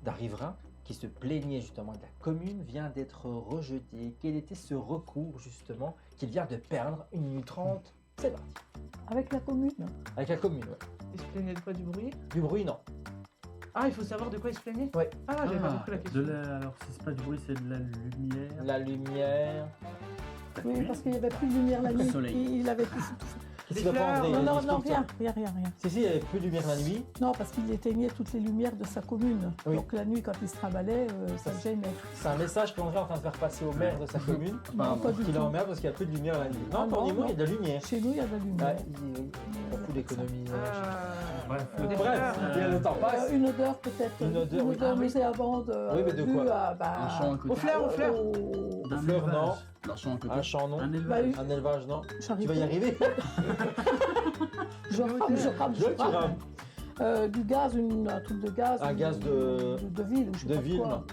[SPEAKER 1] d'un riverain qui se plaignait justement de la commune vient d'être rejeté? Quel était ce recours justement qu'il vient de perdre 1 minute 30? C'est parti.
[SPEAKER 4] Avec la commune.
[SPEAKER 1] Avec la commune, ouais.
[SPEAKER 3] Il se plaignait de quoi, du bruit?
[SPEAKER 1] Du bruit, non.
[SPEAKER 3] Ah, il faut savoir de quoi il se plaignait?
[SPEAKER 1] Ouais.
[SPEAKER 3] Ah, j'avais pas compris la question.
[SPEAKER 6] Alors, si c'est pas du bruit, c'est de la lumière.
[SPEAKER 1] La lumière.
[SPEAKER 4] Oui, parce qu'il n'y avait plus de lumière la nuit.
[SPEAKER 6] soleil.
[SPEAKER 4] Il avait plus tout.
[SPEAKER 1] Qu'est-ce
[SPEAKER 3] Des
[SPEAKER 1] qu'il va pas,
[SPEAKER 3] fleurs.
[SPEAKER 1] André?
[SPEAKER 4] Non, non, non,
[SPEAKER 1] Explique-toi.
[SPEAKER 4] rien.
[SPEAKER 1] Si, il n'y avait plus de lumière la nuit.
[SPEAKER 4] Non, parce qu'il éteignait toutes les lumières de sa commune.
[SPEAKER 1] Oui.
[SPEAKER 4] Donc la nuit, quand il se trimballait, ça le gênait.
[SPEAKER 1] C'est un message qu'André est en train de faire passer au maire de sa commune.
[SPEAKER 4] Non, pas du
[SPEAKER 1] Qu'il
[SPEAKER 4] tout.
[SPEAKER 1] emmerde parce qu'il n'y a plus de lumière la nuit. Non,
[SPEAKER 4] Ah
[SPEAKER 1] pour
[SPEAKER 4] non,
[SPEAKER 1] nous, il y a
[SPEAKER 4] non.
[SPEAKER 1] de la lumière.
[SPEAKER 4] Chez nous, il y a de la lumière.
[SPEAKER 1] Ouais, beaucoup d'économies.
[SPEAKER 6] Bref.
[SPEAKER 3] Des
[SPEAKER 1] Bref,
[SPEAKER 3] fleurs.
[SPEAKER 1] et le temps passe.
[SPEAKER 4] Une odeur peut-être.
[SPEAKER 1] Une odeur, oui.
[SPEAKER 4] odeur nauséabonde.
[SPEAKER 1] Oui, mais de
[SPEAKER 4] due
[SPEAKER 1] quoi?
[SPEAKER 4] à,
[SPEAKER 2] Un champ à côté.
[SPEAKER 3] Aux fleurs, aux fleurs.
[SPEAKER 6] D'un
[SPEAKER 1] Fleur,
[SPEAKER 6] élevage.
[SPEAKER 1] non.
[SPEAKER 2] Un champ à côté.
[SPEAKER 1] Un champ, non.
[SPEAKER 6] Un
[SPEAKER 4] Bah,
[SPEAKER 6] élevage.
[SPEAKER 1] Un élevage, non. Tu
[SPEAKER 4] j'arrive
[SPEAKER 1] vas y
[SPEAKER 4] pas.
[SPEAKER 1] arriver.
[SPEAKER 4] Je rame.
[SPEAKER 1] Je tu rames.
[SPEAKER 4] Du gaz, un truc de gaz.
[SPEAKER 1] Un gaz de
[SPEAKER 4] ville. Ou je sais
[SPEAKER 1] de
[SPEAKER 4] pas
[SPEAKER 1] ville,
[SPEAKER 4] quoi.
[SPEAKER 1] non.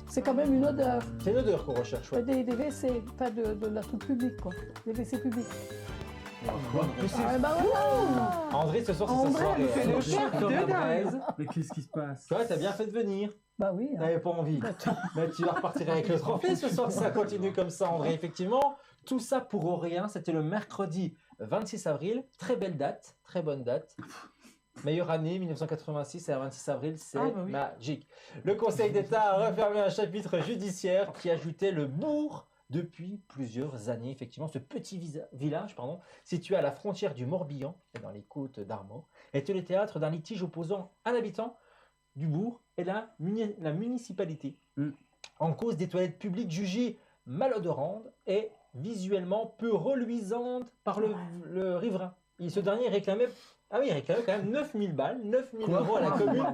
[SPEAKER 4] C'est quand même une odeur.
[SPEAKER 1] C'est une odeur qu'on recherche, ouais.
[SPEAKER 4] Des WC, pas de la truc publique, quoi. Des WC publics.
[SPEAKER 3] Mais c'est-
[SPEAKER 4] Ah, bah voilà.
[SPEAKER 1] André, ce soir, c'est sa
[SPEAKER 4] André,
[SPEAKER 1] soirée.
[SPEAKER 3] il fait le
[SPEAKER 1] Alors,
[SPEAKER 3] chef
[SPEAKER 1] comme
[SPEAKER 3] de
[SPEAKER 1] André,
[SPEAKER 6] Mais qu'est-ce qui se passe?
[SPEAKER 1] toi, t'as bien fait de venir.
[SPEAKER 4] Bah oui. hein.
[SPEAKER 1] T'avais pas envie. Mais tu vas repartir avec le trophée ce soir si ça continue comme ça, André. Effectivement, tout ça pour rien. C'était le mercredi 26 avril. Très belle date, très bonne date. Meilleure année, 1986 et à 26 avril, c'est
[SPEAKER 3] Ah, bah oui.
[SPEAKER 1] magique. Le Conseil d'État a refermé un chapitre judiciaire qui ajoutait le bourg depuis plusieurs années. Effectivement, ce petit village situé à la frontière du Morbihan, dans les côtes d'Armor, était le théâtre d'un litige opposant un habitant du bourg et la municipalité. En cause des toilettes publiques jugées malodorantes et visuellement peu reluisantes par le riverain. Et ce dernier réclamait quand même 9000 balles, 9000 € à la commune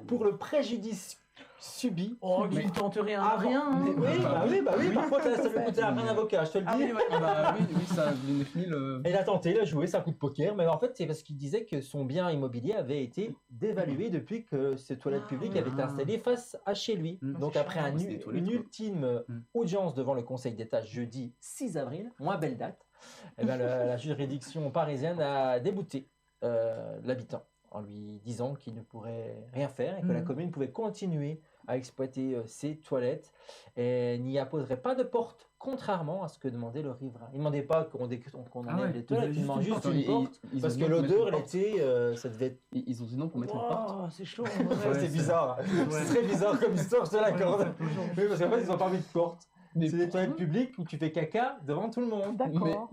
[SPEAKER 1] pour le préjudice subi.
[SPEAKER 3] Oh, qu'il tente rien à rien. hein.
[SPEAKER 1] Oui, par contre, ça lui coûtait un avocat, je te le
[SPEAKER 3] Ah
[SPEAKER 1] dis.
[SPEAKER 3] oui, ouais.
[SPEAKER 2] Ah bah oui, ça, les 9000.
[SPEAKER 1] Et il a tenté, il a joué, c'est un coup de poker, mais en fait, c'est parce qu'il disait que son bien immobilier avait été dévalué depuis que ces toilettes publiques avaient été installées face à chez lui. Donc, après
[SPEAKER 2] c'est des toilettes,
[SPEAKER 1] une
[SPEAKER 2] quoi.
[SPEAKER 1] ultime audience devant le Conseil d'État jeudi 6 avril, moins belle date, eh ben, la juridiction parisienne a débouté l'habitant en lui disant qu'il ne pourrait rien faire et que la commune pouvait continuer à exploiter ses toilettes et n'y apposerait pas de porte, contrairement à ce que demandait le riverain. Il ne demandait pas qu'on enlève les toilettes, il demande juste une porte, parce que l'odeur, elle était, ça devait être...
[SPEAKER 2] Ils ont dit non pour mettre une porte.
[SPEAKER 3] Oh, c'est chaud.
[SPEAKER 1] Ouais, c'est bizarre, c'est très bizarre comme histoire, je te l'accorde. Oui, parce qu'en fait, ils n'ont pas mis de porte.
[SPEAKER 2] Mais
[SPEAKER 1] C'est des toilettes publiques où tu fais caca devant tout le monde.
[SPEAKER 4] D'accord.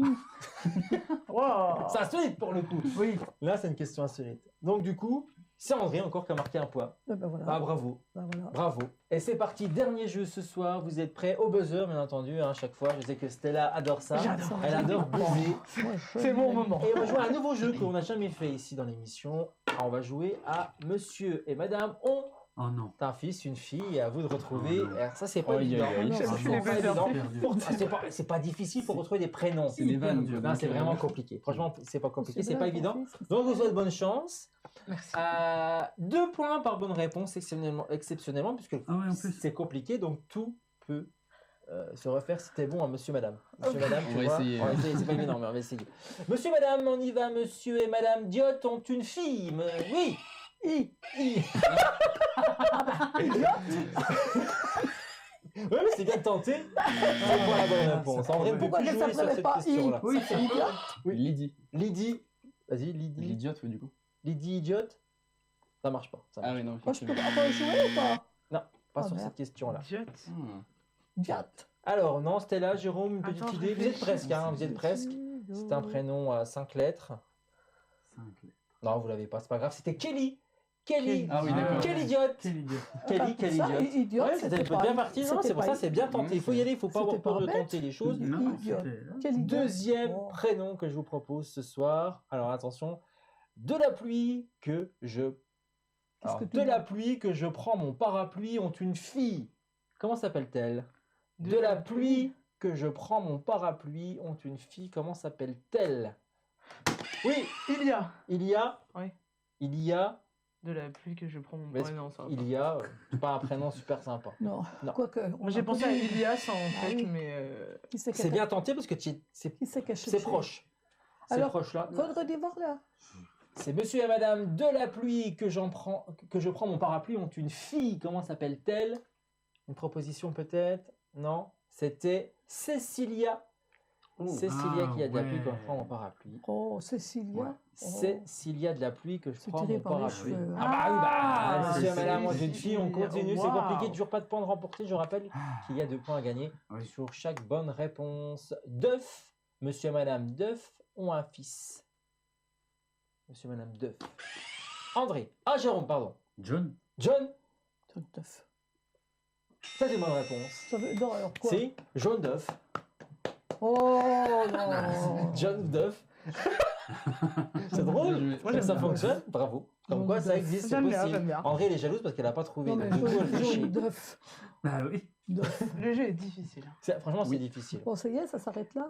[SPEAKER 3] Wow.
[SPEAKER 1] C'est insolite pour le coup.
[SPEAKER 3] Oui.
[SPEAKER 1] Là, c'est une question insolite. Donc, du coup, c'est André encore qui a marqué un point.
[SPEAKER 4] Eh ben voilà.
[SPEAKER 1] Ah, bravo.
[SPEAKER 4] Ben voilà.
[SPEAKER 1] Bravo. Et c'est parti, dernier jeu ce soir. Vous êtes prêts au buzzer, bien entendu, hein, chaque fois. Je sais que Stella adore ça.
[SPEAKER 3] J'adore.
[SPEAKER 1] Elle adore buzzer.
[SPEAKER 4] Moi,
[SPEAKER 3] C'est mon moment.
[SPEAKER 1] Et on va jouer à un nouveau jeu qu'on n'a jamais fait ici dans l'émission. On va jouer à Monsieur et Madame ont
[SPEAKER 6] Oh non.
[SPEAKER 1] un fils, une fille, et à vous de retrouver. Alors, ça, c'est pas
[SPEAKER 2] Aïe,
[SPEAKER 1] évident.
[SPEAKER 2] aïe, aïe.
[SPEAKER 1] C'est
[SPEAKER 3] C'est les
[SPEAKER 1] pas
[SPEAKER 3] buzzers.
[SPEAKER 1] évident.
[SPEAKER 6] Perdu.
[SPEAKER 1] C'est pas difficile pour retrouver des prénoms.
[SPEAKER 2] C'est des vannes.
[SPEAKER 1] Non, c'est vraiment compliqué. Franchement, c'est pas compliqué, c'est
[SPEAKER 4] vrai,
[SPEAKER 1] pas
[SPEAKER 4] ton
[SPEAKER 1] évident.
[SPEAKER 4] fils.
[SPEAKER 1] Donc, je vous souhaite bonne chance.
[SPEAKER 3] Merci.
[SPEAKER 1] 2 points par bonne réponse, exceptionnellement, puisque
[SPEAKER 6] Ah ouais, en plus.
[SPEAKER 1] c'est compliqué, donc tout peut se refaire si t'es bon à monsieur, madame. Monsieur, madame,
[SPEAKER 2] On
[SPEAKER 1] tu
[SPEAKER 2] va
[SPEAKER 1] vois,
[SPEAKER 2] essayer.
[SPEAKER 1] on va essayer, c'est pas évident, mais on va essayer. Monsieur, madame, on y va, monsieur et madame Diot ont une fille. Oui. I. Oui, mais c'est bien de tenter. C'est pas la bonne réponse. En vrai, on ne peut
[SPEAKER 4] Pourquoi
[SPEAKER 1] plus
[SPEAKER 4] elle
[SPEAKER 1] jouer sur
[SPEAKER 4] s'appelait
[SPEAKER 1] cette
[SPEAKER 4] pas I?
[SPEAKER 1] question-là.
[SPEAKER 4] Oui, c'est idiot.
[SPEAKER 1] Oui.
[SPEAKER 2] Lydie.
[SPEAKER 1] Lydie. Vas-y, Lydie.
[SPEAKER 2] L'idiote, oui, du coup.
[SPEAKER 1] Lydie idiote. Ça marche pas. Ça
[SPEAKER 2] Ah
[SPEAKER 1] marche
[SPEAKER 2] oui, non.
[SPEAKER 4] Moi, je peux
[SPEAKER 2] effectivement.
[SPEAKER 4] pas jouer ou pas?
[SPEAKER 1] pas
[SPEAKER 4] Oh,
[SPEAKER 1] sur
[SPEAKER 4] merde.
[SPEAKER 1] cette question-là.
[SPEAKER 3] Idiot.
[SPEAKER 2] Hmm.
[SPEAKER 4] Gat.
[SPEAKER 1] Alors, non, Stella, Jérôme, une petite
[SPEAKER 3] Attends, je
[SPEAKER 1] idée. Vous êtes
[SPEAKER 3] réfléchis.
[SPEAKER 1] presque, hein, vous êtes presque. C'est un prénom à 5 lettres.
[SPEAKER 6] 5 lettres.
[SPEAKER 1] Non, vous l'avez pas, c'est pas grave. C'était Kelly. Kelly.
[SPEAKER 2] Ah oui, d'accord.
[SPEAKER 1] Quelle idiote.
[SPEAKER 6] Quel idiot.
[SPEAKER 1] Kelly, quelle idiote.
[SPEAKER 4] Idiot,
[SPEAKER 1] Ouais,
[SPEAKER 4] c'était
[SPEAKER 1] c'était
[SPEAKER 4] pas-
[SPEAKER 1] bien parti, non,
[SPEAKER 4] c'était
[SPEAKER 1] c'est pour
[SPEAKER 4] pas-
[SPEAKER 1] ça, c'est bien tenté. Il faut y aller, il faut pas avoir
[SPEAKER 4] C'était
[SPEAKER 1] peur
[SPEAKER 4] pas
[SPEAKER 1] de
[SPEAKER 4] bête.
[SPEAKER 1] tenter les choses.
[SPEAKER 6] Non,
[SPEAKER 4] Idiot.
[SPEAKER 6] c'était-
[SPEAKER 4] Quel idiot.
[SPEAKER 1] Deuxième
[SPEAKER 4] Oh.
[SPEAKER 1] prénom que je vous propose ce soir. Alors attention, de la pluie que je Alors,
[SPEAKER 4] que tu
[SPEAKER 1] de
[SPEAKER 4] veux
[SPEAKER 1] la pluie que je prends mon parapluie ont une fille. Comment s'appelle-t-elle? De la pluie que je prends mon parapluie ont une fille. Comment s'appelle-t-elle? Oui,
[SPEAKER 3] Il y a.
[SPEAKER 1] il y a.
[SPEAKER 3] Oui.
[SPEAKER 1] Il y a.
[SPEAKER 3] De la pluie que je prends mon
[SPEAKER 1] Mais
[SPEAKER 3] non, ça va
[SPEAKER 1] il y a. C'est pas un prénom super sympa.
[SPEAKER 4] Non,
[SPEAKER 1] Non.
[SPEAKER 4] quoique.
[SPEAKER 3] Moi, j'ai pensé à Ilias en
[SPEAKER 4] Ah
[SPEAKER 3] fait,
[SPEAKER 4] oui.
[SPEAKER 3] mais.
[SPEAKER 4] Qui c'est
[SPEAKER 1] C'est bien tenté parce que c'est
[SPEAKER 4] Qui c'est qui a cherché?
[SPEAKER 1] proche. C'est
[SPEAKER 4] Alors,
[SPEAKER 1] proche là.
[SPEAKER 4] Faudrait dire voir là.
[SPEAKER 1] C'est monsieur et madame de la pluie que je prends mon parapluie ont une fille. Comment s'appelle-t-elle? Une proposition peut-être? Non. C'était Cécilia. Cécilia qui a de la pluie quand je prends mon parapluie.
[SPEAKER 4] Oh, Cécilia.
[SPEAKER 6] Ouais.
[SPEAKER 4] Oh.
[SPEAKER 1] Cécilia de la pluie que je
[SPEAKER 4] C'est
[SPEAKER 1] prends
[SPEAKER 4] tiré
[SPEAKER 1] mon
[SPEAKER 4] par les
[SPEAKER 1] parapluie.
[SPEAKER 4] cheveux.
[SPEAKER 1] Ah bah oui, bah, monsieur et
[SPEAKER 6] c'est-
[SPEAKER 1] madame ont une fille, on
[SPEAKER 3] c'est-
[SPEAKER 1] continue, c'est
[SPEAKER 3] Waouh.
[SPEAKER 1] compliqué, toujours pas de points de remporter. Je rappelle qu'il y a 2 points à gagner
[SPEAKER 6] Oui.
[SPEAKER 1] sur chaque bonne réponse. Duff, monsieur et madame Duff ont un fils. Monsieur et madame Duff. André. Ah, Jérôme, pardon.
[SPEAKER 6] John.
[SPEAKER 1] John,
[SPEAKER 4] John Duff.
[SPEAKER 1] c'est une bonne réponse.
[SPEAKER 4] Ça veut... Non, alors quoi?
[SPEAKER 1] Si, John Duff.
[SPEAKER 4] Oh non.
[SPEAKER 1] John Duff. C'est drôle.
[SPEAKER 3] Moi, j'aime
[SPEAKER 1] Ça
[SPEAKER 3] bien.
[SPEAKER 1] fonctionne. Bravo. Comme
[SPEAKER 4] John
[SPEAKER 1] quoi, ça
[SPEAKER 4] Duff.
[SPEAKER 1] existe, c'est
[SPEAKER 3] J'aime bien,
[SPEAKER 1] possible.
[SPEAKER 3] j'aime bien.
[SPEAKER 1] André, elle est jalouse parce qu'elle n'a pas trouvé.
[SPEAKER 4] Non, mais
[SPEAKER 1] Du coup, elle fait chier.
[SPEAKER 4] John Duff.
[SPEAKER 6] Bah oui.
[SPEAKER 4] Duff.
[SPEAKER 3] Le jeu est difficile.
[SPEAKER 1] Franchement, c'est
[SPEAKER 6] Oui.
[SPEAKER 1] difficile.
[SPEAKER 4] Bon, ça y est, ça s'arrête là.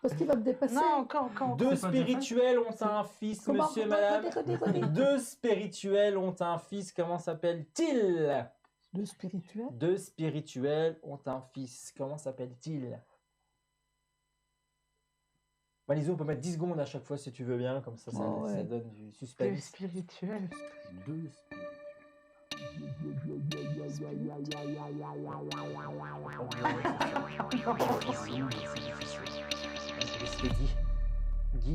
[SPEAKER 4] Parce qu'il va me dépasser.
[SPEAKER 3] Non, encore.
[SPEAKER 1] Deux
[SPEAKER 6] C'est pas déjà fait
[SPEAKER 1] spirituels ont un fils,
[SPEAKER 4] Comment?
[SPEAKER 1] monsieur et madame.
[SPEAKER 4] Redis.
[SPEAKER 1] Deux spirituels ont un fils, comment s'appelle-t-il?
[SPEAKER 4] De spirituel.
[SPEAKER 1] Deux spirituels ont un fils, comment s'appelle-t-il? Malisou, on peut mettre 10 secondes à chaque fois si tu veux bien, comme ça,
[SPEAKER 4] Ah ouais.
[SPEAKER 1] ça donne du
[SPEAKER 3] Le
[SPEAKER 1] suspense.
[SPEAKER 3] spirituel.
[SPEAKER 6] Deux.
[SPEAKER 1] C'est dit.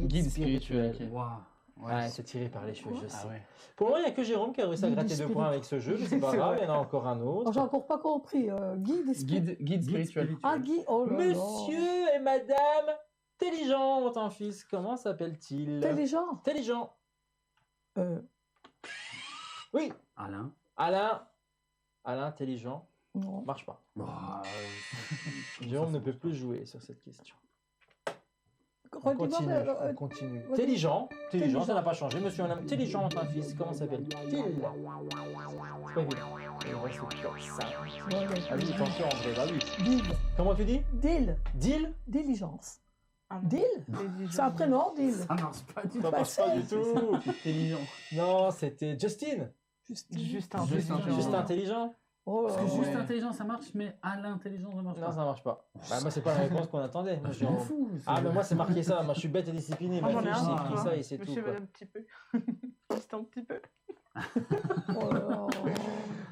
[SPEAKER 1] Guide spirituel.
[SPEAKER 2] ok.
[SPEAKER 6] Waouh.
[SPEAKER 1] Ouais, c'est tiré par les cheveux, je sais.
[SPEAKER 2] Ah ouais.
[SPEAKER 1] Pour le moment, il n'y a que Jérôme qui a réussi à
[SPEAKER 4] Guide
[SPEAKER 1] gratter 2
[SPEAKER 4] spirituel.
[SPEAKER 1] points avec ce jeu, mais c'est pas
[SPEAKER 3] C'est
[SPEAKER 1] grave,
[SPEAKER 3] vrai.
[SPEAKER 1] il y en a encore un
[SPEAKER 4] Oh,
[SPEAKER 1] autre.
[SPEAKER 4] j'ai encore pas compris. Guide spirituel.
[SPEAKER 2] Guide spirituel.
[SPEAKER 4] Ah, Guy. Oh là là.
[SPEAKER 1] Monsieur et madame Téligent ont un fils, comment s'appelle-t-il?
[SPEAKER 4] Intelligent.
[SPEAKER 1] Téligent. Oui,
[SPEAKER 6] Alain.
[SPEAKER 1] Alain. Alain Téligent.
[SPEAKER 4] Non.
[SPEAKER 1] Marche pas.
[SPEAKER 6] Bah,
[SPEAKER 1] Jérôme ne peut plus jouer sur cette question. On
[SPEAKER 4] Redis-moi,
[SPEAKER 1] continue. On continue.
[SPEAKER 4] vas-y.
[SPEAKER 1] Téligent,
[SPEAKER 4] Téligent.
[SPEAKER 1] ça n'a pas changé. Monsieur et madame Téligent ont un fils, comment s'appelle-t-il? C'est pas évident. Il reste peut-être ça. Ah oui, attention André, bah oui.
[SPEAKER 4] Dil.
[SPEAKER 1] Comment tu dis?
[SPEAKER 4] Dil.
[SPEAKER 1] Dil?
[SPEAKER 4] Diligence.
[SPEAKER 3] Ah,
[SPEAKER 4] Dil. C'est un prénom, Dil.
[SPEAKER 6] ça marche pas du
[SPEAKER 1] Ça
[SPEAKER 6] tout.
[SPEAKER 1] marche pas du tout.
[SPEAKER 2] Intelligent.
[SPEAKER 1] Non, c'était Justin.
[SPEAKER 3] Juste
[SPEAKER 1] Juste intelligent.
[SPEAKER 4] Oh là
[SPEAKER 6] Parce que
[SPEAKER 4] là.
[SPEAKER 6] juste intelligent ça marche, mais à l'intelligence ça marche
[SPEAKER 1] Non,
[SPEAKER 6] pas.
[SPEAKER 1] ça marche pas. Bah, moi, c'est pas la réponse qu'on attendait. Moi,
[SPEAKER 6] Je m'en
[SPEAKER 1] Jérôme.
[SPEAKER 6] fous.
[SPEAKER 1] Ah, mais moi, c'est marqué ça. Moi, je suis bête et discipliné. Ma
[SPEAKER 3] j'en ai
[SPEAKER 1] fiche,
[SPEAKER 3] un,
[SPEAKER 1] c'est
[SPEAKER 3] tu
[SPEAKER 1] écrit
[SPEAKER 3] vois.
[SPEAKER 1] ça et c'est tout.
[SPEAKER 3] Monsieur,
[SPEAKER 1] quoi.
[SPEAKER 3] madame, petit peu. Juste un petit peu.
[SPEAKER 4] Oh là là.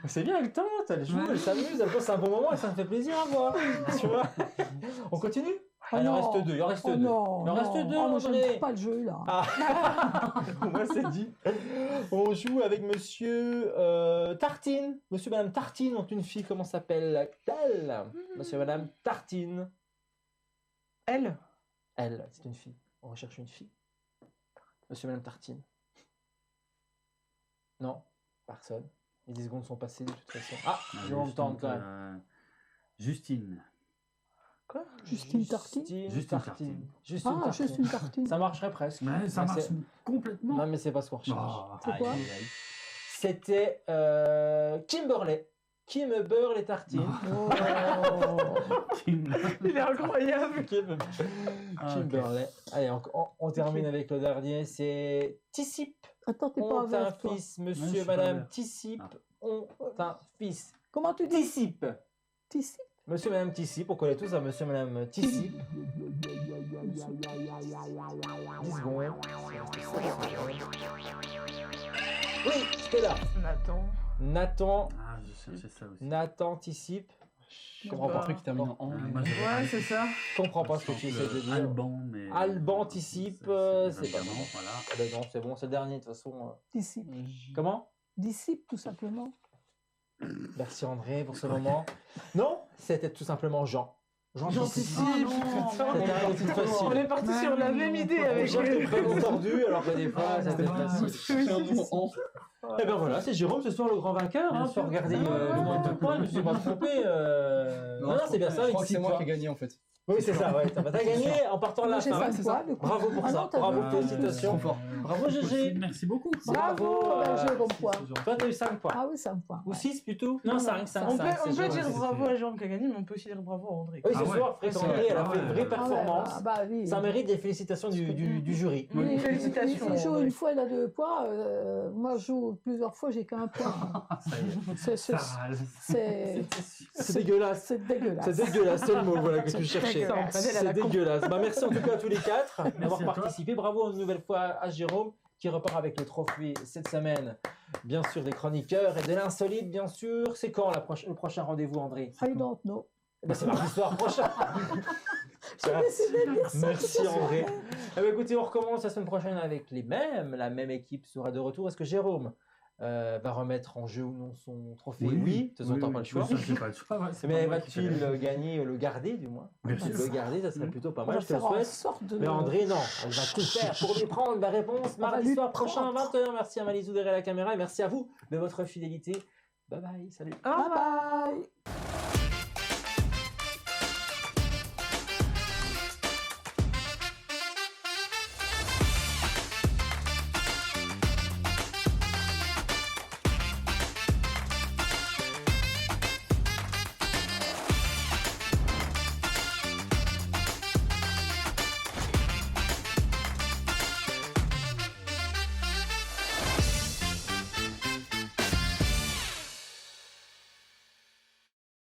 [SPEAKER 1] C'est bien, elle tente, elle joue,
[SPEAKER 6] Ouais.
[SPEAKER 1] elle s'amuse, elle passe un bon moment et ça me fait plaisir à voir. Tu vois? On continue?
[SPEAKER 4] Oh
[SPEAKER 1] Il en
[SPEAKER 4] non.
[SPEAKER 1] reste 2, il en reste
[SPEAKER 4] Oh
[SPEAKER 1] 2.
[SPEAKER 4] non.
[SPEAKER 1] Il en reste
[SPEAKER 4] non.
[SPEAKER 1] 2,
[SPEAKER 4] Oh, moi,
[SPEAKER 1] André.
[SPEAKER 4] j'aime pas le jeu, là.
[SPEAKER 1] Ah. Moi, c'est dit. On joue avec monsieur Tartine. Monsieur et madame Tartine ont une fille, comment s'appelle-t-elle? Monsieur et madame Tartine.
[SPEAKER 3] Elle.
[SPEAKER 1] Elle, c'est une fille. On recherche une fille. Monsieur et madame Tartine. Non, personne. Les 10 secondes sont passées de toute façon. Ah, je me tente quand même.
[SPEAKER 6] Justine.
[SPEAKER 3] Quoi?
[SPEAKER 4] Justine Tartine.
[SPEAKER 6] Juste une tartine.
[SPEAKER 1] Juste une
[SPEAKER 4] Ah,
[SPEAKER 1] tartine.
[SPEAKER 4] juste une tartine.
[SPEAKER 1] Ça marcherait presque.
[SPEAKER 6] Ouais, ça
[SPEAKER 1] Mais
[SPEAKER 6] marche
[SPEAKER 1] c'est-
[SPEAKER 6] complètement.
[SPEAKER 1] Non, mais c'est pas ce qu'on recherche.
[SPEAKER 6] Oh,
[SPEAKER 4] C'est quoi
[SPEAKER 6] aïe, aïe, aïe.
[SPEAKER 1] C'était Kimberley. Qui me beurre les tartines.
[SPEAKER 4] Oh.
[SPEAKER 3] Il est incroyable.
[SPEAKER 6] Ah,
[SPEAKER 1] Kimberley. Allez, on termine
[SPEAKER 3] Ok.
[SPEAKER 1] avec le dernier. C'est Tissip.
[SPEAKER 4] Attends, t'es pas
[SPEAKER 1] Ont un
[SPEAKER 4] avec toi.
[SPEAKER 1] fils.
[SPEAKER 6] Ouais,
[SPEAKER 1] Monsieur
[SPEAKER 6] je
[SPEAKER 1] et
[SPEAKER 6] suis pas
[SPEAKER 1] madame
[SPEAKER 6] vert.
[SPEAKER 1] Tissip
[SPEAKER 6] Ah.
[SPEAKER 1] ont un fils.
[SPEAKER 4] Comment tu dis?
[SPEAKER 1] Tissip.
[SPEAKER 4] Tissi.
[SPEAKER 1] Monsieur et madame Tissip. On connaît tous un monsieur et madame Tissip. 10 secondes. Oui, j'étais là.
[SPEAKER 3] Nathan.
[SPEAKER 6] Ah, je cherchais ça aussi.
[SPEAKER 1] Nathan Tissip. Je comprends
[SPEAKER 3] pas.
[SPEAKER 1] pas.
[SPEAKER 2] Un truc qui termine en
[SPEAKER 6] Ah,
[SPEAKER 2] mais-
[SPEAKER 6] moi, j'avais
[SPEAKER 3] Ouais, c'est ça.
[SPEAKER 1] Je comprends pas ce que tu essaies de dire.
[SPEAKER 6] Alban, mais.
[SPEAKER 1] Alban Tissip, c'est pas
[SPEAKER 6] bon.
[SPEAKER 1] bon.
[SPEAKER 6] Voilà.
[SPEAKER 1] Ah ben non, c'est bon, c'est le dernier de toute façon.
[SPEAKER 4] Disciple.
[SPEAKER 1] Comment?
[SPEAKER 4] Disciple, tout simplement.
[SPEAKER 1] Merci André pour ce moment. Non, c'était tout simplement Jean. Jean Tissip. C'était un titre facile.
[SPEAKER 3] On est parti sur la même idée avec
[SPEAKER 1] Jean était
[SPEAKER 3] lui.
[SPEAKER 1] vraiment tordu alors que des fois c'était facile. Et ben voilà, c'est Jérôme ce soir le grand vainqueur.
[SPEAKER 6] Bien
[SPEAKER 1] Hein,
[SPEAKER 6] sûr.
[SPEAKER 1] pour regarder le nombre de points, je me suis pas trompé. Non, c'est bien ça.
[SPEAKER 2] Je crois
[SPEAKER 1] avec
[SPEAKER 2] que c'est
[SPEAKER 1] six
[SPEAKER 2] moi
[SPEAKER 1] points.
[SPEAKER 2] qui ai gagné en fait.
[SPEAKER 1] Oui, c'est ça, ouais. T'as gagné en partant de la
[SPEAKER 4] Moi, j'ai
[SPEAKER 1] fin.
[SPEAKER 4] 5
[SPEAKER 2] c'est
[SPEAKER 4] points,
[SPEAKER 2] ça.
[SPEAKER 4] du coup.
[SPEAKER 1] Bravo pour
[SPEAKER 4] Ah
[SPEAKER 1] ça.
[SPEAKER 4] non, t'as
[SPEAKER 1] Bravo,
[SPEAKER 4] deux.
[SPEAKER 1] félicitations.
[SPEAKER 2] Trop fort.
[SPEAKER 1] Bravo, GG.
[SPEAKER 6] Merci beaucoup.
[SPEAKER 4] Bravo, Jérôme Poix.
[SPEAKER 1] Toi, t'as eu 5 points.
[SPEAKER 4] Ah oui, 5 points.
[SPEAKER 1] Ou
[SPEAKER 4] ouais.
[SPEAKER 1] 6 plutôt?
[SPEAKER 4] Non,
[SPEAKER 1] Non,
[SPEAKER 4] non,
[SPEAKER 1] 5, 5,
[SPEAKER 3] On
[SPEAKER 1] 5.
[SPEAKER 3] peut dire
[SPEAKER 6] c'est
[SPEAKER 3] bravo
[SPEAKER 6] fait.
[SPEAKER 3] à Jérôme qui a gagné, mais on peut aussi dire bravo à André.
[SPEAKER 1] Oui,
[SPEAKER 6] Ah
[SPEAKER 1] ce
[SPEAKER 6] ouais.
[SPEAKER 1] soir, Fred
[SPEAKER 6] C'est
[SPEAKER 1] André,
[SPEAKER 6] vrai.
[SPEAKER 1] elle a
[SPEAKER 6] Ah
[SPEAKER 1] fait une
[SPEAKER 6] ouais.
[SPEAKER 1] vraie
[SPEAKER 4] Ah ouais,
[SPEAKER 1] performance.
[SPEAKER 4] oui.
[SPEAKER 1] Ça mérite des félicitations du jury.
[SPEAKER 4] Oui,
[SPEAKER 3] Félicitations,
[SPEAKER 4] Il joue
[SPEAKER 3] André.
[SPEAKER 4] une fois, il a 2 points. Moi, je joue plusieurs fois, j'ai qu'un point.
[SPEAKER 6] Ça y est.
[SPEAKER 4] C'est-
[SPEAKER 6] Ça râle.
[SPEAKER 1] C'est dégueulasse.
[SPEAKER 4] C'est dégueulasse.
[SPEAKER 1] C'est dégueulasse, c'est le mot voilà, que
[SPEAKER 4] C'est
[SPEAKER 1] tu cherchais.
[SPEAKER 4] dégueulasse.
[SPEAKER 1] C'est dégueulasse. Bah, merci en tout cas à tous les 4 d'avoir
[SPEAKER 6] à toi.
[SPEAKER 1] participé. Bravo une nouvelle fois à Jérôme qui repart avec le trophée cette semaine. Bien sûr, des chroniqueurs et de l'insolite, bien sûr. C'est quand le prochain rendez-vous, André?
[SPEAKER 4] I don't know.
[SPEAKER 1] Eh ben, c'est mardi soir prochain.
[SPEAKER 4] J'ai décidé de dire ça.
[SPEAKER 1] Merci André. Eh ben, écoutez, on recommence la semaine prochaine avec la même équipe sera de retour. Est-ce que Jérôme va remettre en jeu ou non son trophée? Oui, de toute façon, t'as pas le choix.
[SPEAKER 6] Ça, j'ai pas le choix. ouais, c'est
[SPEAKER 1] Mais
[SPEAKER 6] pas moi qui
[SPEAKER 1] va-t-il
[SPEAKER 6] fais.
[SPEAKER 1] gagner, le garder du moins?
[SPEAKER 6] Bien sûr.
[SPEAKER 1] Le garder, ça serait plutôt pas
[SPEAKER 4] On
[SPEAKER 1] mal,
[SPEAKER 4] va
[SPEAKER 1] je te le
[SPEAKER 4] faire en
[SPEAKER 1] souhaite.
[SPEAKER 4] sorte de...
[SPEAKER 1] Mais André, non, elle va tout faire pour lui prendre la réponse
[SPEAKER 4] On va
[SPEAKER 1] mardi
[SPEAKER 4] lui
[SPEAKER 1] soir prochain à
[SPEAKER 4] prendre.
[SPEAKER 1] 21h. Merci à Malisou derrière la caméra et merci à vous de votre fidélité. Bye bye, salut.
[SPEAKER 3] Au revoir.
[SPEAKER 4] Bye bye.